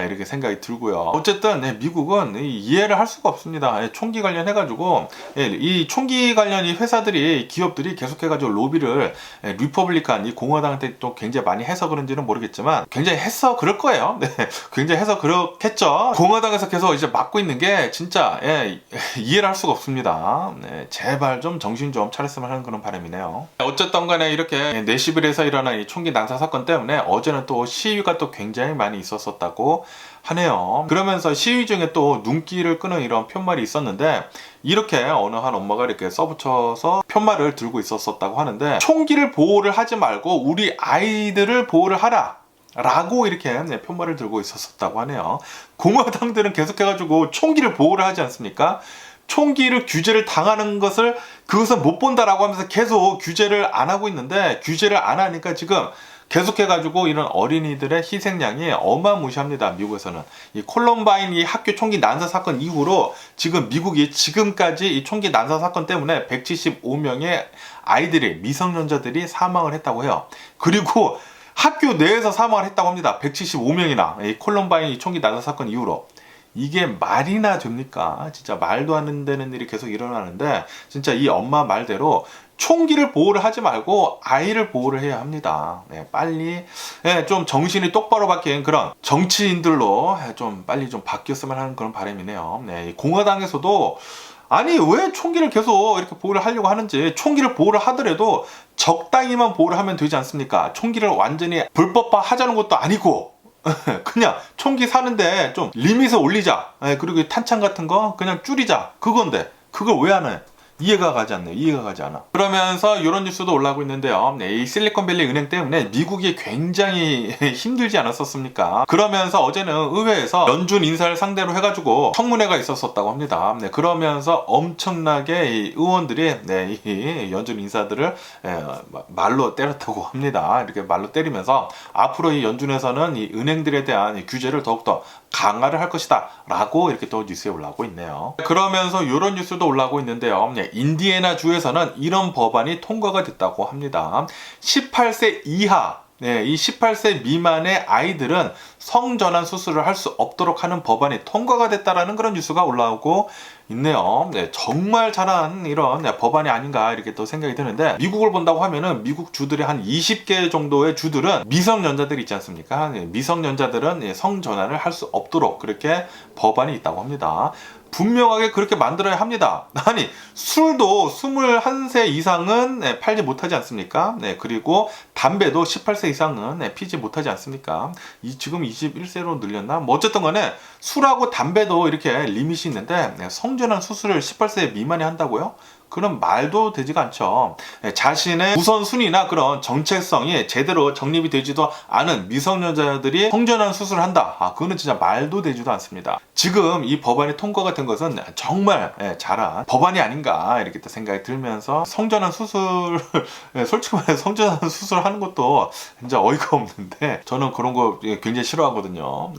이렇게 생각이 들고요. 어쨌든 미국은 이해를 할 수가 없습니다. 총기 관련해가지고 이 총기 관련 이 회사들이 기업들이 계속해가지고 로비를 리퍼블리칸 이 공화당한테 또 굉장히 많이 해서 그런지는 모르겠지만 굉장히 해서 그럴 거예요. 네, 굉장히 해서 그렇겠죠. 공화당에서 계속 이제 막고 있는 게 진짜 이해를 할 수가 없습니다. 네, 제발 좀 정신 좀 차렸으면 하는 그런 바람이네요. 어쨌든 간에 이렇게 내시빌에서 일어난 이 총기 난사 사건 때문에 어제는 또 시위가 또 굉장히 많이 있었었다고 하네요. 그러면서 시위 중에 또 눈길을 끄는 이런 편말이 있었는데 이렇게 어느 한 엄마가 이렇게 써붙여서 편말을 들고 있었다고 하는데 총기를 보호를 하지 말고 우리 아이들을 보호를 하라 라고 이렇게 편말을 들고 있었다고 하네요. 공화당들은 계속해가지고 총기를 보호를 하지 않습니까? 총기를 규제를 당하는 것을 그것은 못 본다라고 하면서 계속 규제를 안 하고 있는데 규제를 안 하니까 지금 계속해가지고 이런 어린이들의 희생양이 어마무시합니다. 미국에서는 이 콜럼바인 이 학교 총기 난사 사건 이후로 지금 미국이 지금까지 이 총기 난사 사건 때문에 175명의 아이들이 미성년자들이 사망을 했다고 해요. 그리고 학교 내에서 사망을 했다고 합니다. 175명이나 이 콜럼바인 이 총기 난사 사건 이후로. 이게 말이나 됩니까? 진짜 말도 안 되는 일이 계속 일어나는데 진짜 이 엄마 말대로 총기를 보호를 하지 말고 아이를 보호를 해야 합니다. 빨리 좀 정신이 똑바로 바뀐 그런 정치인들로 좀 빨리 좀 바뀌었으면 하는 그런 바람이네요. 공화당에서도 아니 왜 총기를 계속 이렇게 보호를 하려고 하는지 총기를 보호를 하더라도 적당히만 보호를 하면 되지 않습니까? 총기를 완전히 불법화 하자는 것도 아니고 그냥 총기 사는데 좀 리밋을 올리자. 그리고 탄창 같은 거 그냥 줄이자. 그건데 그걸 왜 안 해? 이해가 가지 않네요. 이해가 가지 않아. 그러면서 이런 뉴스도 올라오고 있는데요. 이 실리콘밸리 은행 때문에 미국이 굉장히 힘들지 않았었습니까? 그러면서 어제는 의회에서 연준 인사를 상대로 해가지고 청문회가 있었다고 합니다. 그러면서 엄청나게 이 의원들이 이 연준 인사들을 말로 때렸다고 합니다. 이렇게 말로 때리면서 앞으로 이 연준에서는 이 은행들에 대한 이 규제를 더욱더 강화를 할 것이다 라고 이렇게 또 뉴스에 올라오고 있네요. 그러면서 이런 뉴스도 올라오고 있는데요. 인디애나 주에서는 이런 법안이 통과가 됐다고 합니다. 18세 이하 이 18세 미만의 아이들은 성전환 수술을 할 수 없도록 하는 법안이 통과가 됐다라는 그런 뉴스가 올라오고 있네요. 정말 잘한 이런 법안이 아닌가 이렇게 또 생각이 드는데 미국을 본다고 하면은 미국 주들의 한 20개 정도의 주들은 미성년자들이 있지 않습니까? 미성년자들은 성전환을 할 수 없도록 그렇게 법안이 있다고 합니다. 분명하게 그렇게 만들어야 합니다. 아니 술도 21세 이상은 팔지 못하지 않습니까? 그리고 담배도 18세 이상은 피지 못하지 않습니까? 지금 21세로 늘렸나? 뭐 어쨌든 간에 술하고 담배도 이렇게 리밋이 있는데 성전환 수술을 18세 미만이 한다고요? 그런 말도 되지가 않죠. 자신의 우선순위나 그런 정체성이 제대로 정립이 되지도 않은 미성년자들이 성전환 수술을 한다. 그거는 진짜 말도 되지도 않습니다. 지금 이 법안이 통과가 된 것은 정말 잘한 법안이 아닌가 이렇게 또 생각이 들면서 성전환 수술 솔직히 말해서 성전환 수술을 하는 것도 진짜 어이가 없는데 저는 그런 거 굉장히 싫어하거든요.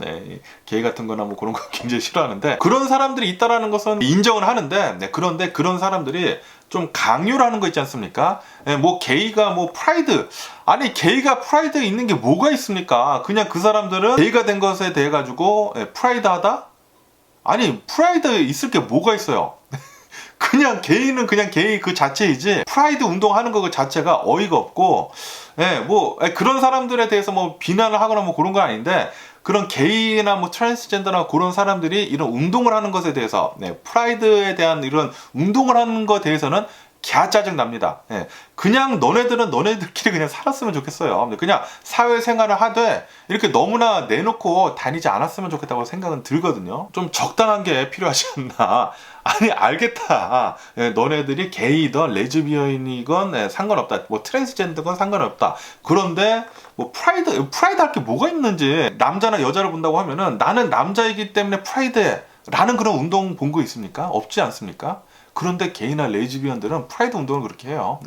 게이 같은 거나 뭐 그런 거 굉장히 싫어하는데 그런 사람들이 있다라는 것은 인정을 하는데 그런데 그런 사람들이 좀 강요를 하는 거 있지 않습니까? 뭐 게이가 뭐 프라이드, 아니 게이가 프라이드 있는 게 뭐가 있습니까? 그냥 그 사람들은 게이가 된 것에 대해 가지고 프라이드 하다? 아니 프라이드 있을 게 뭐가 있어요? 그냥 게이는 그냥 게이 그 자체이지 프라이드 운동하는 거 그 자체가 어이가 없고 뭐 그런 사람들에 대해서 뭐 비난을 하거나 뭐 그런 건 아닌데 그런 게이나 뭐 트랜스젠더나 그런 사람들이 이런 운동을 하는 것에 대해서 프라이드에 대한 이런 운동을 하는 것에 대해서는 갸 짜증 납니다. 그냥 너네들은 너네들끼리 그냥 살았으면 좋겠어요. 그냥 사회생활을 하되 이렇게 너무나 내놓고 다니지 않았으면 좋겠다고 생각은 들거든요. 좀 적당한 게 필요하지 않나. 아니 알겠다. 너네들이 게이든 레즈비언이건 상관없다. 뭐 트랜스젠더건 상관없다. 그런데 뭐 프라이드 할 게 뭐가 있는지 남자나 여자를 본다고 하면은 나는 남자이기 때문에 프라이드라는 그런 운동 본 거 있습니까? 없지 않습니까? 그런데 게이나 레즈비언들은 프라이드 운동을 그렇게 해요.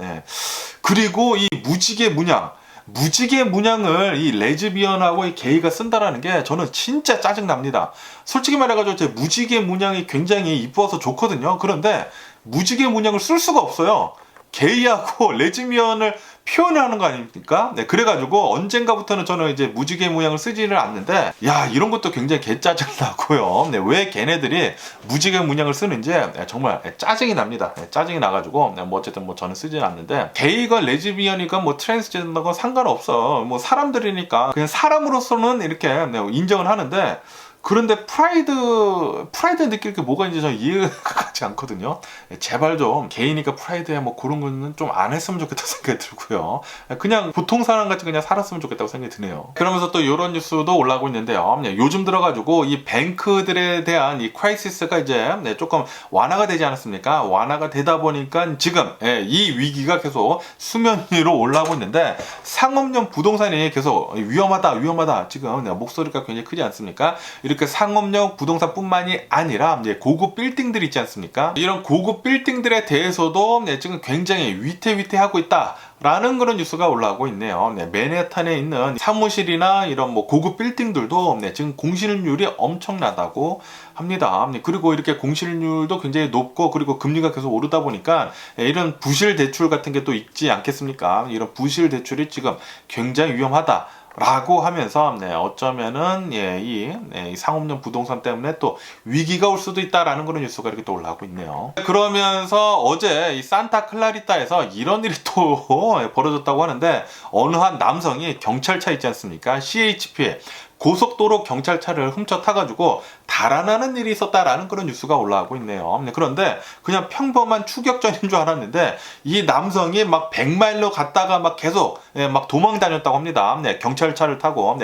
그리고 이 무지개 문양을 이 레즈비언하고 이 게이가 쓴다라는 게 저는 진짜 짜증납니다. 솔직히 말해가지고 제 무지개 문양이 굉장히 이뻐서 좋거든요. 그런데 무지개 문양을 쓸 수가 없어요. 게이하고 레즈비언을 표현하는 거 아닙니까? 그래가지고 언젠가부터는 저는 이제 무지개 모양을 쓰지를 않는데 야 이런 것도 굉장히 개짜증나고요. 왜 걔네들이 무지개 문양을 쓰는지 정말 짜증이 납니다. 짜증이 나가지고 뭐 어쨌든 뭐 저는 쓰지는 않는데 게이건 레즈비언이건 뭐 트랜스젠더건 상관없어. 뭐 사람들이니까 그냥 사람으로서는 이렇게 인정을 하는데 그런데 프라이드 느낄 게 뭐가 있는지 저는 이해가 가지 않거든요. 제발 좀 게이니까 프라이드야 뭐 그런 거는 좀 안 했으면 좋겠다고 생각이 들고요. 그냥 보통 사람같이 그냥 살았으면 좋겠다고 생각이 드네요. 그러면서 또 이런 뉴스도 올라오고 있는데요. 요즘 들어가지고 이 뱅크들에 대한 이 크라이시스가 이제 조금 완화가 되지 않았습니까? 완화가 되다 보니까 지금 이 위기가 계속 수면 위로 올라오고 있는데 상업용 부동산이 계속 위험하다 지금 목소리가 굉장히 크지 않습니까? 이렇게 상업용 부동산뿐만이 아니라 이제 고급 빌딩들 있지 않습니까? 이런 고급 빌딩들에 대해서도 지금 굉장히 위태위태하고 있다라는 그런 뉴스가 올라오고 있네요. 맨해튼에 있는 사무실이나 이런 뭐 고급 빌딩들도 지금 공실률이 엄청나다고 합니다. 그리고 이렇게 공실률도 굉장히 높고 그리고 금리가 계속 오르다 보니까 이런 부실 대출 같은 게 또 있지 않겠습니까? 이런 부실 대출이 지금 굉장히 위험하다. 라고 하면서 어쩌면은 이 상업용 부동산 때문에 또 위기가 올 수도 있다라는 그런 뉴스가 이렇게 또 올라오고 있네요. 그러면서 어제 이 산타 클라리타에서 이런 일이 또 벌어졌다고 하는데 어느 한 남성이 경찰차 있지 않습니까? CHP 고속도로 경찰차를 훔쳐 타가지고 달아나는 일이 있었다라는 그런 뉴스가 올라오고 있네요. 그런데 그냥 평범한 추격전인 줄 알았는데 이 남성이 막 100마일로 갔다가 막 계속 막 도망 다녔다고 합니다. 경찰차를 타고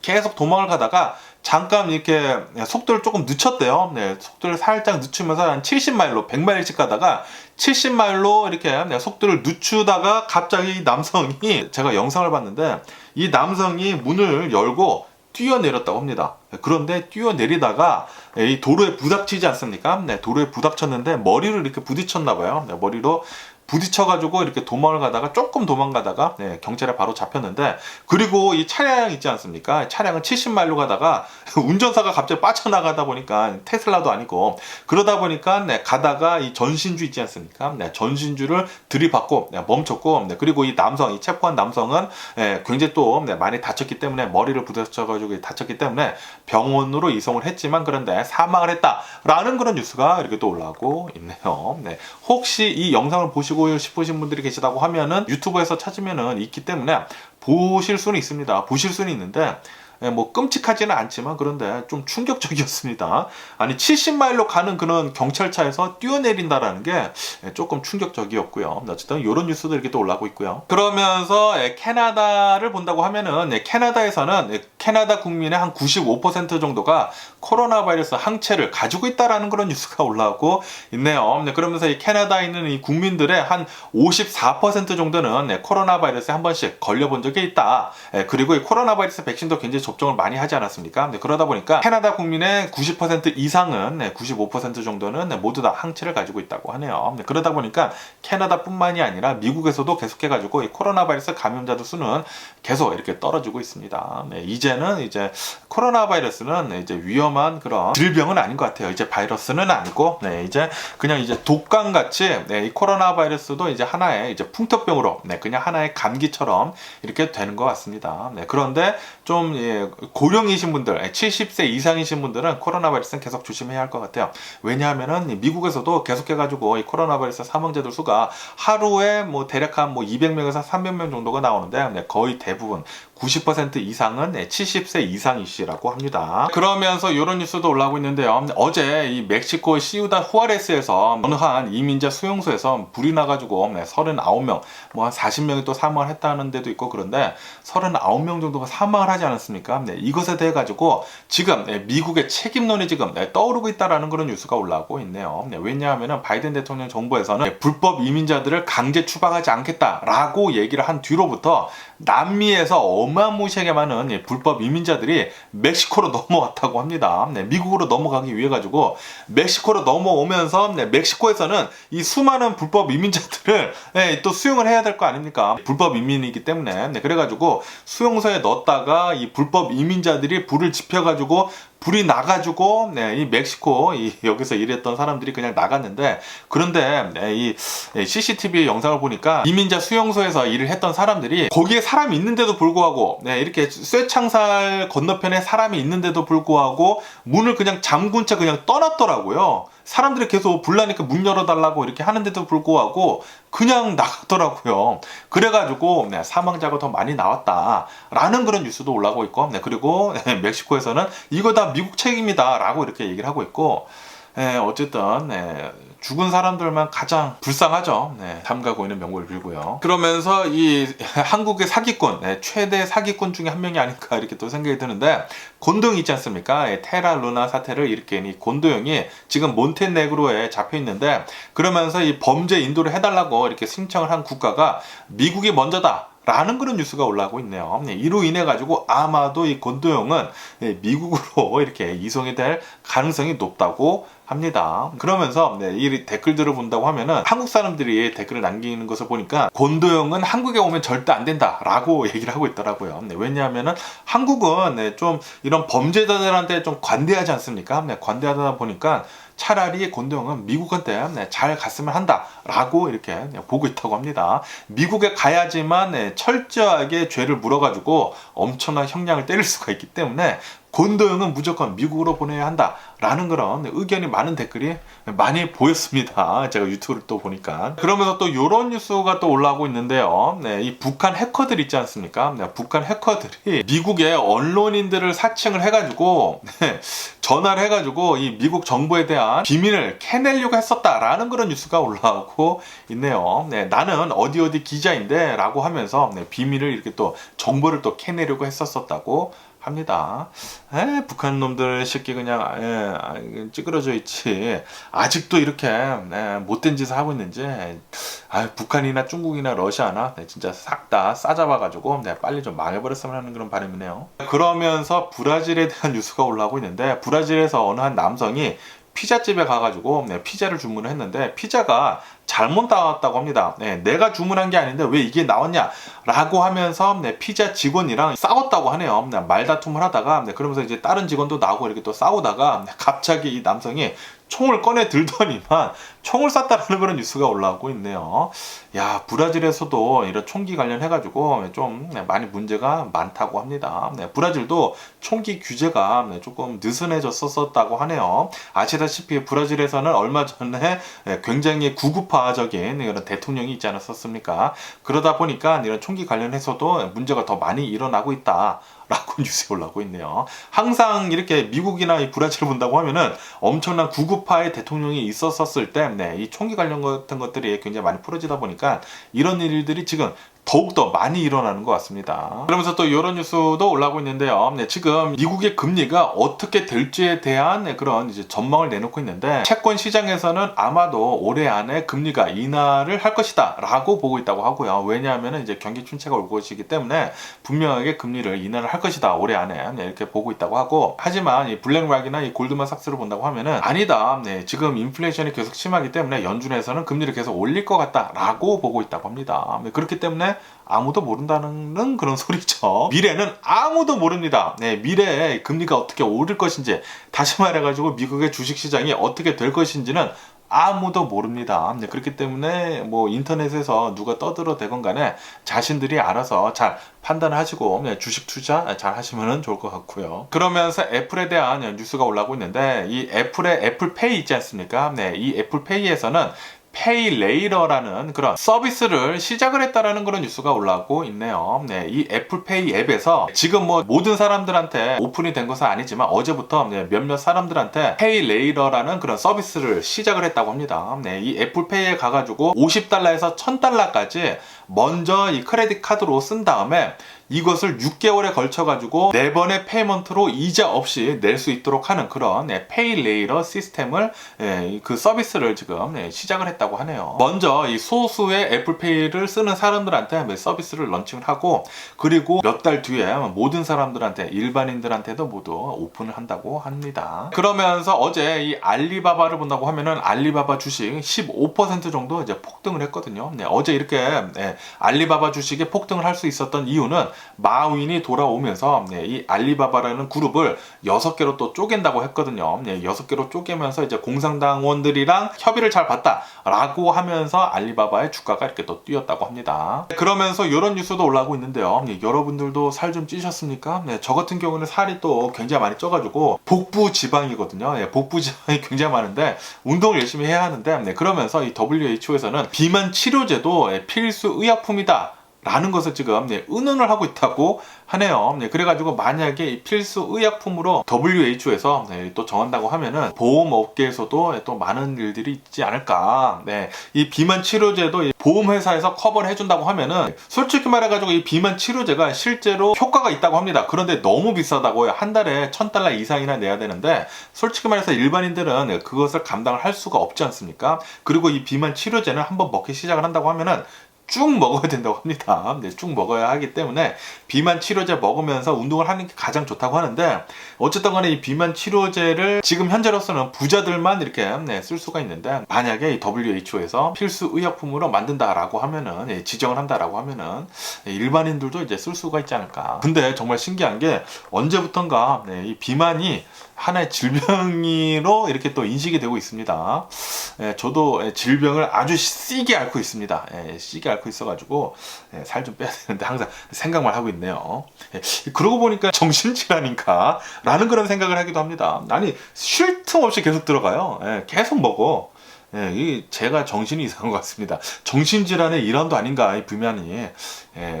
계속 도망을 가다가 잠깐 이렇게 속도를 조금 늦췄대요. 속도를 살짝 늦추면서 한 70마일로 100마일씩 가다가 70마일로 이렇게 속도를 늦추다가 갑자기 이 남성이 제가 영상을 봤는데 이 남성이 문을 열고 뛰어내렸다고 합니다. 그런데 뛰어내리다가 이 도로에 부닥치지 않습니까? 도로에 부닥쳤는데 머리를 이렇게 부딪혔나 봐요. 머리로 부딪혀가지고 이렇게 조금 도망가다가 경찰에 바로 잡혔는데 그리고 이 차량 있지 않습니까? 차량은 70마일로 가다가 운전사가 갑자기 빠져나가다 보니까 테슬라도 아니고 그러다 보니까 가다가 이 전신주 있지 않습니까? 전신주를 들이받고 멈췄고 그리고 이 체포한 남성은 굉장히 또 많이 다쳤기 때문에 머리를 부딪혀가지고 다쳤기 때문에 병원으로 이송을 했지만 그런데 사망을 했다라는 그런 뉴스가 이렇게 또 올라오고 있네요. 혹시 이 영상을 보시고 싶으신 분들이 계시다고 하면은 유튜브에서 찾으면은 있기 때문에 보실 수는 있습니다. 보실 수는 있는데 뭐 끔찍하지는 않지만 그런데 좀 충격적이었습니다. 아니 70마일로 가는 그런 경찰차에서 뛰어내린다라는 게 조금 충격적이었고요. 어쨌든 이런 뉴스도 이렇게 또 올라오고 있고요. 그러면서 캐나다를 본다고 하면은 캐나다에서는 캐나다 국민의 한 95% 정도가 코로나 바이러스 항체를 가지고 있다라는 그런 뉴스가 올라오고 있네요. 그러면서 이 캐나다에 있는 이 국민들의 한 54% 정도는 코로나 바이러스에 한 번씩 걸려본 적이 있다. 그리고 이 코로나 바이러스 백신도 굉장히 접종을 많이 하지 않았습니까? 그러다 보니까 캐나다 국민의 90% 이상은 95% 정도는 모두 다 항체를 가지고 있다고 하네요. 그러다 보니까 캐나다뿐만이 아니라 미국에서도 계속해가지고 이 코로나 바이러스 감염자들 수는 계속 이렇게 떨어지고 있습니다. 이제는 이제 코로나 바이러스는 이제 위험한 그런 질병은 아닌 것 같아요. 이제 바이러스는 아니고 이제 그냥 이제 독감 같이 이 코로나 바이러스도 이제 하나의 이제 풍토병으로 그냥 하나의 감기처럼 이렇게 되는 것 같습니다. 그런데 좀 고령이신 분들, 70세 이상이신 분들은 코로나 바이러스는 계속 조심해야 할 것 같아요. 왜냐하면은 미국에서도 계속해가지고 이 코로나 바이러스 사망자들 수가 하루에 뭐 대략 한 뭐 200명에서 300명 정도가 나오는데 거의 대부분 90% 이상은 70세 이상이시라고 합니다. 그러면서 이런 뉴스도 올라오고 있는데요. 어제 이 멕시코 시우다 후아레스에서 어느 한 이민자 수용소에서 불이 나가지고 39명, 뭐 한 40명이 또 사망을 했다는 데도 있고 그런데 39명 정도가 사망을 하지 않았습니까? 이것에 대해 가지고 지금 미국의 책임론이 지금 떠오르고 있다라는 그런 뉴스가 올라오고 있네요. 왜냐하면 바이든 대통령 정부에서는 불법 이민자들을 강제 추방하지 않겠다라고 얘기를 한 뒤로부터 남미에서 어마무시하게 많은 불법 이민자들이 멕시코로 넘어왔다고 합니다. 미국으로 넘어가기 위해 가지고 멕시코로 넘어오면서 멕시코에서는 이 수많은 불법 이민자들을 또 수용을 해야 될 거 아닙니까? 불법 이민이기 때문에 그래가지고 수용소에 넣었다가 이 불법 이민자들이 불을 지펴가지고 불이 나가지고 이 멕시코 여기서 일했던 사람들이 그냥 나갔는데 그런데 이 CCTV 영상을 보니까 이민자 수용소에서 일을 했던 사람들이 거기에 사람이 있는데도 불구하고 이렇게 쇠창살 건너편에 사람이 있는데도 불구하고 문을 그냥 잠근 채 그냥 떠났더라고요. 사람들이 계속 불나니까 문 열어달라고 이렇게 하는데도 불구하고 그냥 나가더라고요. 그래가지고 사망자가 더 많이 나왔다라는 그런 뉴스도 올라오고 있고 그리고 멕시코에서는 이거 다 미국 책임이다 라고 이렇게 얘기를 하고 있고 어쨌든 죽은 사람들만 가장 불쌍하죠. 삼가 고인의 명복을 빌고요. 그러면서 이 한국의 사기꾼, 최대 사기꾼 중에 한 명이 아닐까 이렇게 또 생각이 드는데 곤도형 있지 않습니까? 테라 루나 사태를 일으킨 이 곤도형이 지금 몬테네그로에 잡혀 있는데 그러면서 이 범죄 인도를 해달라고 이렇게 신청을 한 국가가 미국이 먼저다. 라는 그런 뉴스가 올라오고 있네요. 이로 인해 가지고 아마도 이 곤도형은 미국으로 이렇게 이송이 될 가능성이 높다고 합니다. 그러면서 이 댓글들을 본다고 하면은 한국 사람들이 댓글을 남기는 것을 보니까 곤도형은 한국에 오면 절대 안 된다라고 얘기를 하고 있더라고요. 왜냐하면은 한국은 좀 이런 범죄자들한테 좀 관대하지 않습니까? 관대하다 보니까 차라리 곤도형은 미국한테 잘 갔으면 한다라고 이렇게 보고 있다고 합니다. 미국에 가야지만 철저하게 죄를 물어가지고 엄청난 형량을 때릴 수가 있기 때문에 곤도형은 무조건 미국으로 보내야 한다라는 그런 의견이 많은 댓글이 많이 보였습니다. 제가 유튜브를 또 보니까. 그러면서 또 이런 뉴스가 또 올라오고 있는데요. 이 북한 해커들 있지 않습니까? 북한 해커들이 미국의 언론인들을 사칭을 해가지고 전화를 해가지고 이 미국 정부에 대한 비밀을 캐내려고 했었다라는 그런 뉴스가 올라오고 있네요. 나는 어디 기자인데 라고 하면서 비밀을 이렇게 또 정보를 또 캐내려고 했었다고 합니다. 북한 놈들 새끼 그냥 찌그러져 있지. 아직도 이렇게 못된 짓을 하고 있는지 북한이나 중국이나 러시아나 진짜 싹 다 싸잡아가지고 빨리 좀 망해버렸으면 하는 그런 바람이네요. 그러면서 브라질에 대한 뉴스가 올라오고 있는데 브라질에서 어느 한 남성이 피자집에 가가지고 피자를 주문을 했는데 피자가 잘못 나왔다고 합니다. 내가 주문한 게 아닌데 왜 이게 나왔냐 라고 하면서 피자 직원이랑 싸웠다고 하네요. 말다툼을 하다가 그러면서 이제 다른 직원도 나오고 이렇게 또 싸우다가 갑자기 이 남성이 총을 꺼내 들더니만 총을 쐈다라는 그런 뉴스가 올라오고 있네요. 야, 브라질에서도 이런 총기 관련해가지고 좀 많이 문제가 많다고 합니다. 브라질도 총기 규제가 조금 느슨해졌었다고 하네요. 아시다시피 브라질에서는 얼마 전에 굉장히 구급화 극우파적인 이런 대통령이 있지 않았었습니까? 그러다 보니까 이런 총기 관련해서도 문제가 더 많이 일어나고 있다. 라고 뉴스에 올라오고 있네요. 항상 이렇게 미국이나 이 브라질을 본다고 하면은 엄청난 구구파의 대통령이 있었을 때, 이 총기 관련 같은 것들이 굉장히 많이 풀어지다 보니까 이런 일들이 지금 더욱더 많이 일어나는 것 같습니다. 그러면서 또 이런 뉴스도 올라오고 있는데요. 지금 미국의 금리가 어떻게 될지에 대한 그런 이제 전망을 내놓고 있는데, 채권 시장에서는 아마도 올해 안에 금리가 인하를 할 것이다 라고 보고 있다고 하고요. 왜냐하면 이제 경기 침체가 올 것이기 때문에 분명하게 금리를 인하를 할 것이다 올해 안에, 이렇게 보고 있다고 하고, 하지만 이 블랙락이나 이 골드만삭스를 본다고 하면은 아니다, 지금 인플레이션이 계속 심하기 때문에 연준에서는 금리를 계속 올릴 것 같다 라고 보고 있다고 합니다. 그렇기 때문에 아무도 모른다는 그런 소리죠. 미래는 아무도 모릅니다. 미래에 금리가 어떻게 오를 것인지, 다시 말해가지고 미국의 주식시장이 어떻게 될 것인지는 아무도 모릅니다. 그렇기 때문에 뭐 인터넷에서 누가 떠들어대건 간에 자신들이 알아서 잘 판단하시고 주식 투자 잘 하시면 좋을 것 같고요. 그러면서 애플에 대한 뉴스가 올라오고 있는데, 이 애플의 애플페이 있지 않습니까? 이 애플페이에서는 페이레이터라는 그런 서비스를 시작을 했다라는 그런 뉴스가 올라오고 있네요. 이 애플페이 앱에서 지금 뭐 모든 사람들한테 오픈이 된 것은 아니지만 어제부터 몇몇 사람들한테 페이레이터라는 그런 서비스를 시작을 했다고 합니다. 이 애플페이에 가가지고 $50에서 $1000까지 먼저 이 크레딧 카드로 쓴 다음에 이것을 6개월에 걸쳐가지고 4번의 페이먼트로 이자 없이 낼 수 있도록 하는 그런 페이레이터 시스템을, 그 서비스를 지금 시작을 했다고 하네요. 먼저 이 소수의 애플페이를 쓰는 사람들한테 서비스를 런칭을 하고, 그리고 몇 달 뒤에 모든 사람들한테, 일반인들한테도 모두 오픈을 한다고 합니다. 그러면서 어제 이 알리바바를 본다고 하면은 알리바바 주식 15% 정도 이제 폭등을 했거든요. 어제 이렇게 알리바바 주식이 폭등을 할 수 있었던 이유는 마윈이 돌아오면서 이 알리바바라는 그룹을 6개로 또 쪼갠다고 했거든요. 6개로 쪼개면서 이제 공산당원들이랑 협의를 잘 봤다라고 하면서 알리바바의 주가가 이렇게 또 뛰었다고 합니다. 그러면서 이런 뉴스도 올라오고 있는데요. 여러분들도 살 좀 찌셨습니까? 저 같은 경우는 살이 또 굉장히 많이 쪄가지고 복부 지방이거든요. 복부 지방이 굉장히 많은데 운동을 열심히 해야 하는데, 그러면서 이 WHO에서는 비만 치료제도 필수 의약품이다 라는 것을 지금 의논을 하고 있다고 하네요. 그래가지고 만약에 필수 의약품으로 WHO에서 또 정한다고 하면은 보험업계에서도 또 많은 일들이 있지 않을까. 이 비만 치료제도 보험회사에서 커버를 해준다고 하면은, 솔직히 말해가지고 이 비만 치료제가 실제로 효과가 있다고 합니다. 그런데 너무 비싸다고요. 한 달에 $1000 이상이나 내야 되는데, 솔직히 말해서 일반인들은 그것을 감당을 할 수가 없지 않습니까? 그리고 이 비만 치료제는 한번 먹기 시작을 한다고 하면은 쭉 먹어야 된다고 합니다. 쭉 먹어야 하기 때문에 비만 치료제 먹으면서 운동을 하는 게 가장 좋다고 하는데, 어쨌든 간에 이 비만 치료제를 지금 현재로서는 부자들만 이렇게 쓸 수가 있는데, 만약에 이 WHO에서 필수 의약품으로 만든다라고 하면은, 지정을 한다라고 하면은 일반인들도 이제 쓸 수가 있지 않을까. 근데 정말 신기한 게, 언제부턴가 이 비만이 하나의 질병으로 이렇게 또 인식이 되고 있습니다. 저도 질병을 아주 세게 앓고 있습니다. 세게 앓고 있어가지고 살 좀 빼야 되는데 항상 생각만 하고 있네요. 그러고 보니까 정신질환인가 라는 그런 생각을 하기도 합니다. 아니, 쉴 틈 없이 계속 들어가요. 계속 먹어. 제가 정신이 이상한 것 같습니다. 정신질환의 일환도 아닌가, 이 비만이.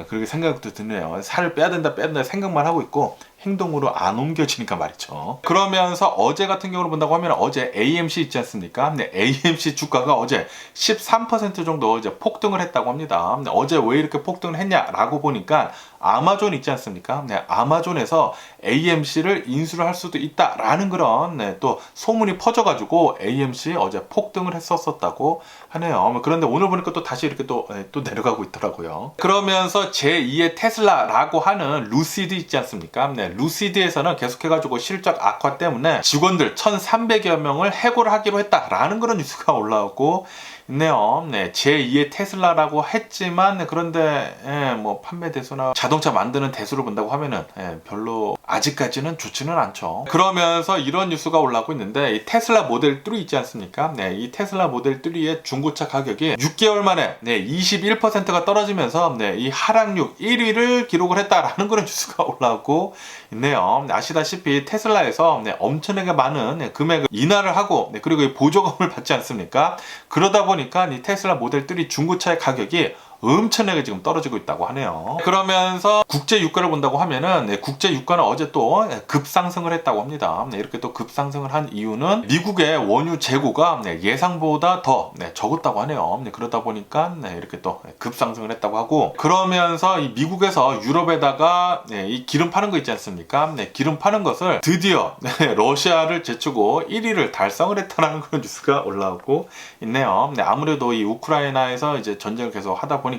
그렇게 생각도 드네요. 살을 빼야 된다 생각만 하고 있고 행동으로 안 옮겨지니까 말이죠. 그러면서 어제 같은 경우로 본다고 하면, 어제 AMC 있지 않습니까? AMC 주가가 어제 13% 정도 이제 폭등을 했다고 합니다. 어제 왜 이렇게 폭등을 했냐라고 보니까 아마존 있지 않습니까? 아마존에서 AMC를 인수를 할 수도 있다라는 그런 또 소문이 퍼져가지고 AMC 어제 폭등을 했었다고 하네요. 그런데 오늘 보니까 또 다시 이렇게 또 내려가고 있더라고요. 그러면서 제2의 테슬라라고 하는 루시드 있지 않습니까? 루시드에서는 계속해가지고 실적 악화 때문에 직원들 1300여 명을 해고를 하기로 했다라는 그런 뉴스가 올라오고 있네요. 제2의 테슬라라고 했지만, 그런데 뭐 판매 대수나 자동차 만드는 대수를 본다고 하면은 별로 아직까지는 좋지는 않죠. 그러면서 이런 뉴스가 올라오고 있는데, 이 테슬라 모델 3 있지 않습니까? 이 테슬라 모델 3의 중고차 가격이 6개월 만에 21%가 떨어지면서 이 하락률 1위를 기록을 했다라는 그런 뉴스가 올라오고 있네요. 아시다시피 테슬라에서 엄청나게 많은 금액을 인하를 하고 그리고 이 보조금을 받지 않습니까? 그러다 보니까 이 테슬라 모델 3 중고차의 가격이 엄청나게 지금 떨어지고 있다고 하네요. 그러면서 국제 유가를 본다고 하면은 국제 유가는 어제 또 급상승을 했다고 합니다. 이렇게 또 급상승을 한 이유는 미국의 원유 재고가 예상보다 더 적었다고 하네요. 그러다 보니까 이렇게 또 급상승을 했다고 하고, 그러면서 이 미국에서 유럽에다가 이 기름 파는 거 있지 않습니까? 기름 파는 것을 드디어 러시아를 제치고 1위를 달성을 했다는 그런 뉴스가 올라오고 있네요. 아무래도 이 우크라이나에서 이제 전쟁을 계속 하다 보니까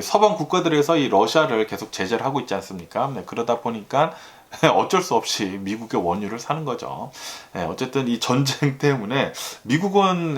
서방 국가들에서 이 러시아를 계속 제재를 하고 있지 않습니까? 그러다 보니까 어쩔 수 없이 미국의 원유를 사는 거죠. 어쨌든 이 전쟁 때문에 미국은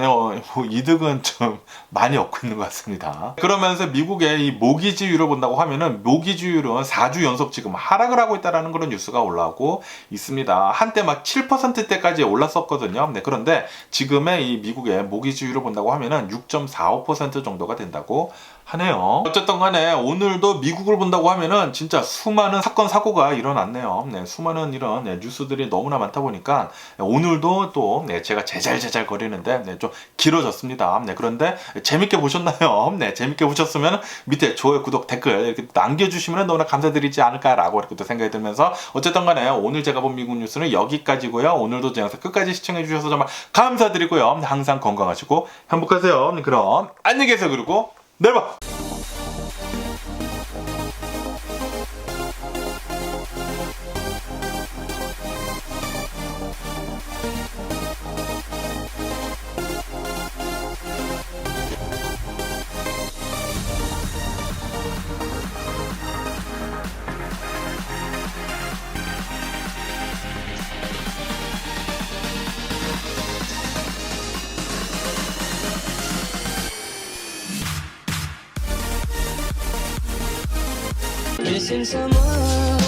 이득은 좀 많이 얻고 있는 것 같습니다. 그러면서 미국의 이 모기지율을 본다고 하면은 모기지율은 4주 연속 지금 하락을 하고 있다는 그런 뉴스가 올라오고 있습니다. 한때 막 7%대까지 올랐었거든요. 그런데 지금의 이 미국의 모기지율을 본다고 하면은 6.45% 정도가 된다고 하네요. 어쨌든 간에 오늘도 미국을 본다고 하면은 진짜 수많은 사건 사고가 일어났네요. 수많은 이런 뉴스들이 너무나 많다 보니까 오늘도 또 제가 제잘제잘 거리는데 좀 길어졌습니다. 그런데 재밌게 보셨나요? 재밌게 보셨으면 밑에 좋아요, 구독, 댓글 이렇게 남겨주시면 너무나 감사드리지 않을까라고 이렇게 또 생각이 들면서, 어쨌든 간에 오늘 제가 본 미국 뉴스는 여기까지고요. 오늘도 제 영상 끝까지 시청해 주셔서 정말 감사드리고요. 항상 건강하시고 행복하세요. 그럼 안녕히 계세요. 그리고 내일 봐. Missing someone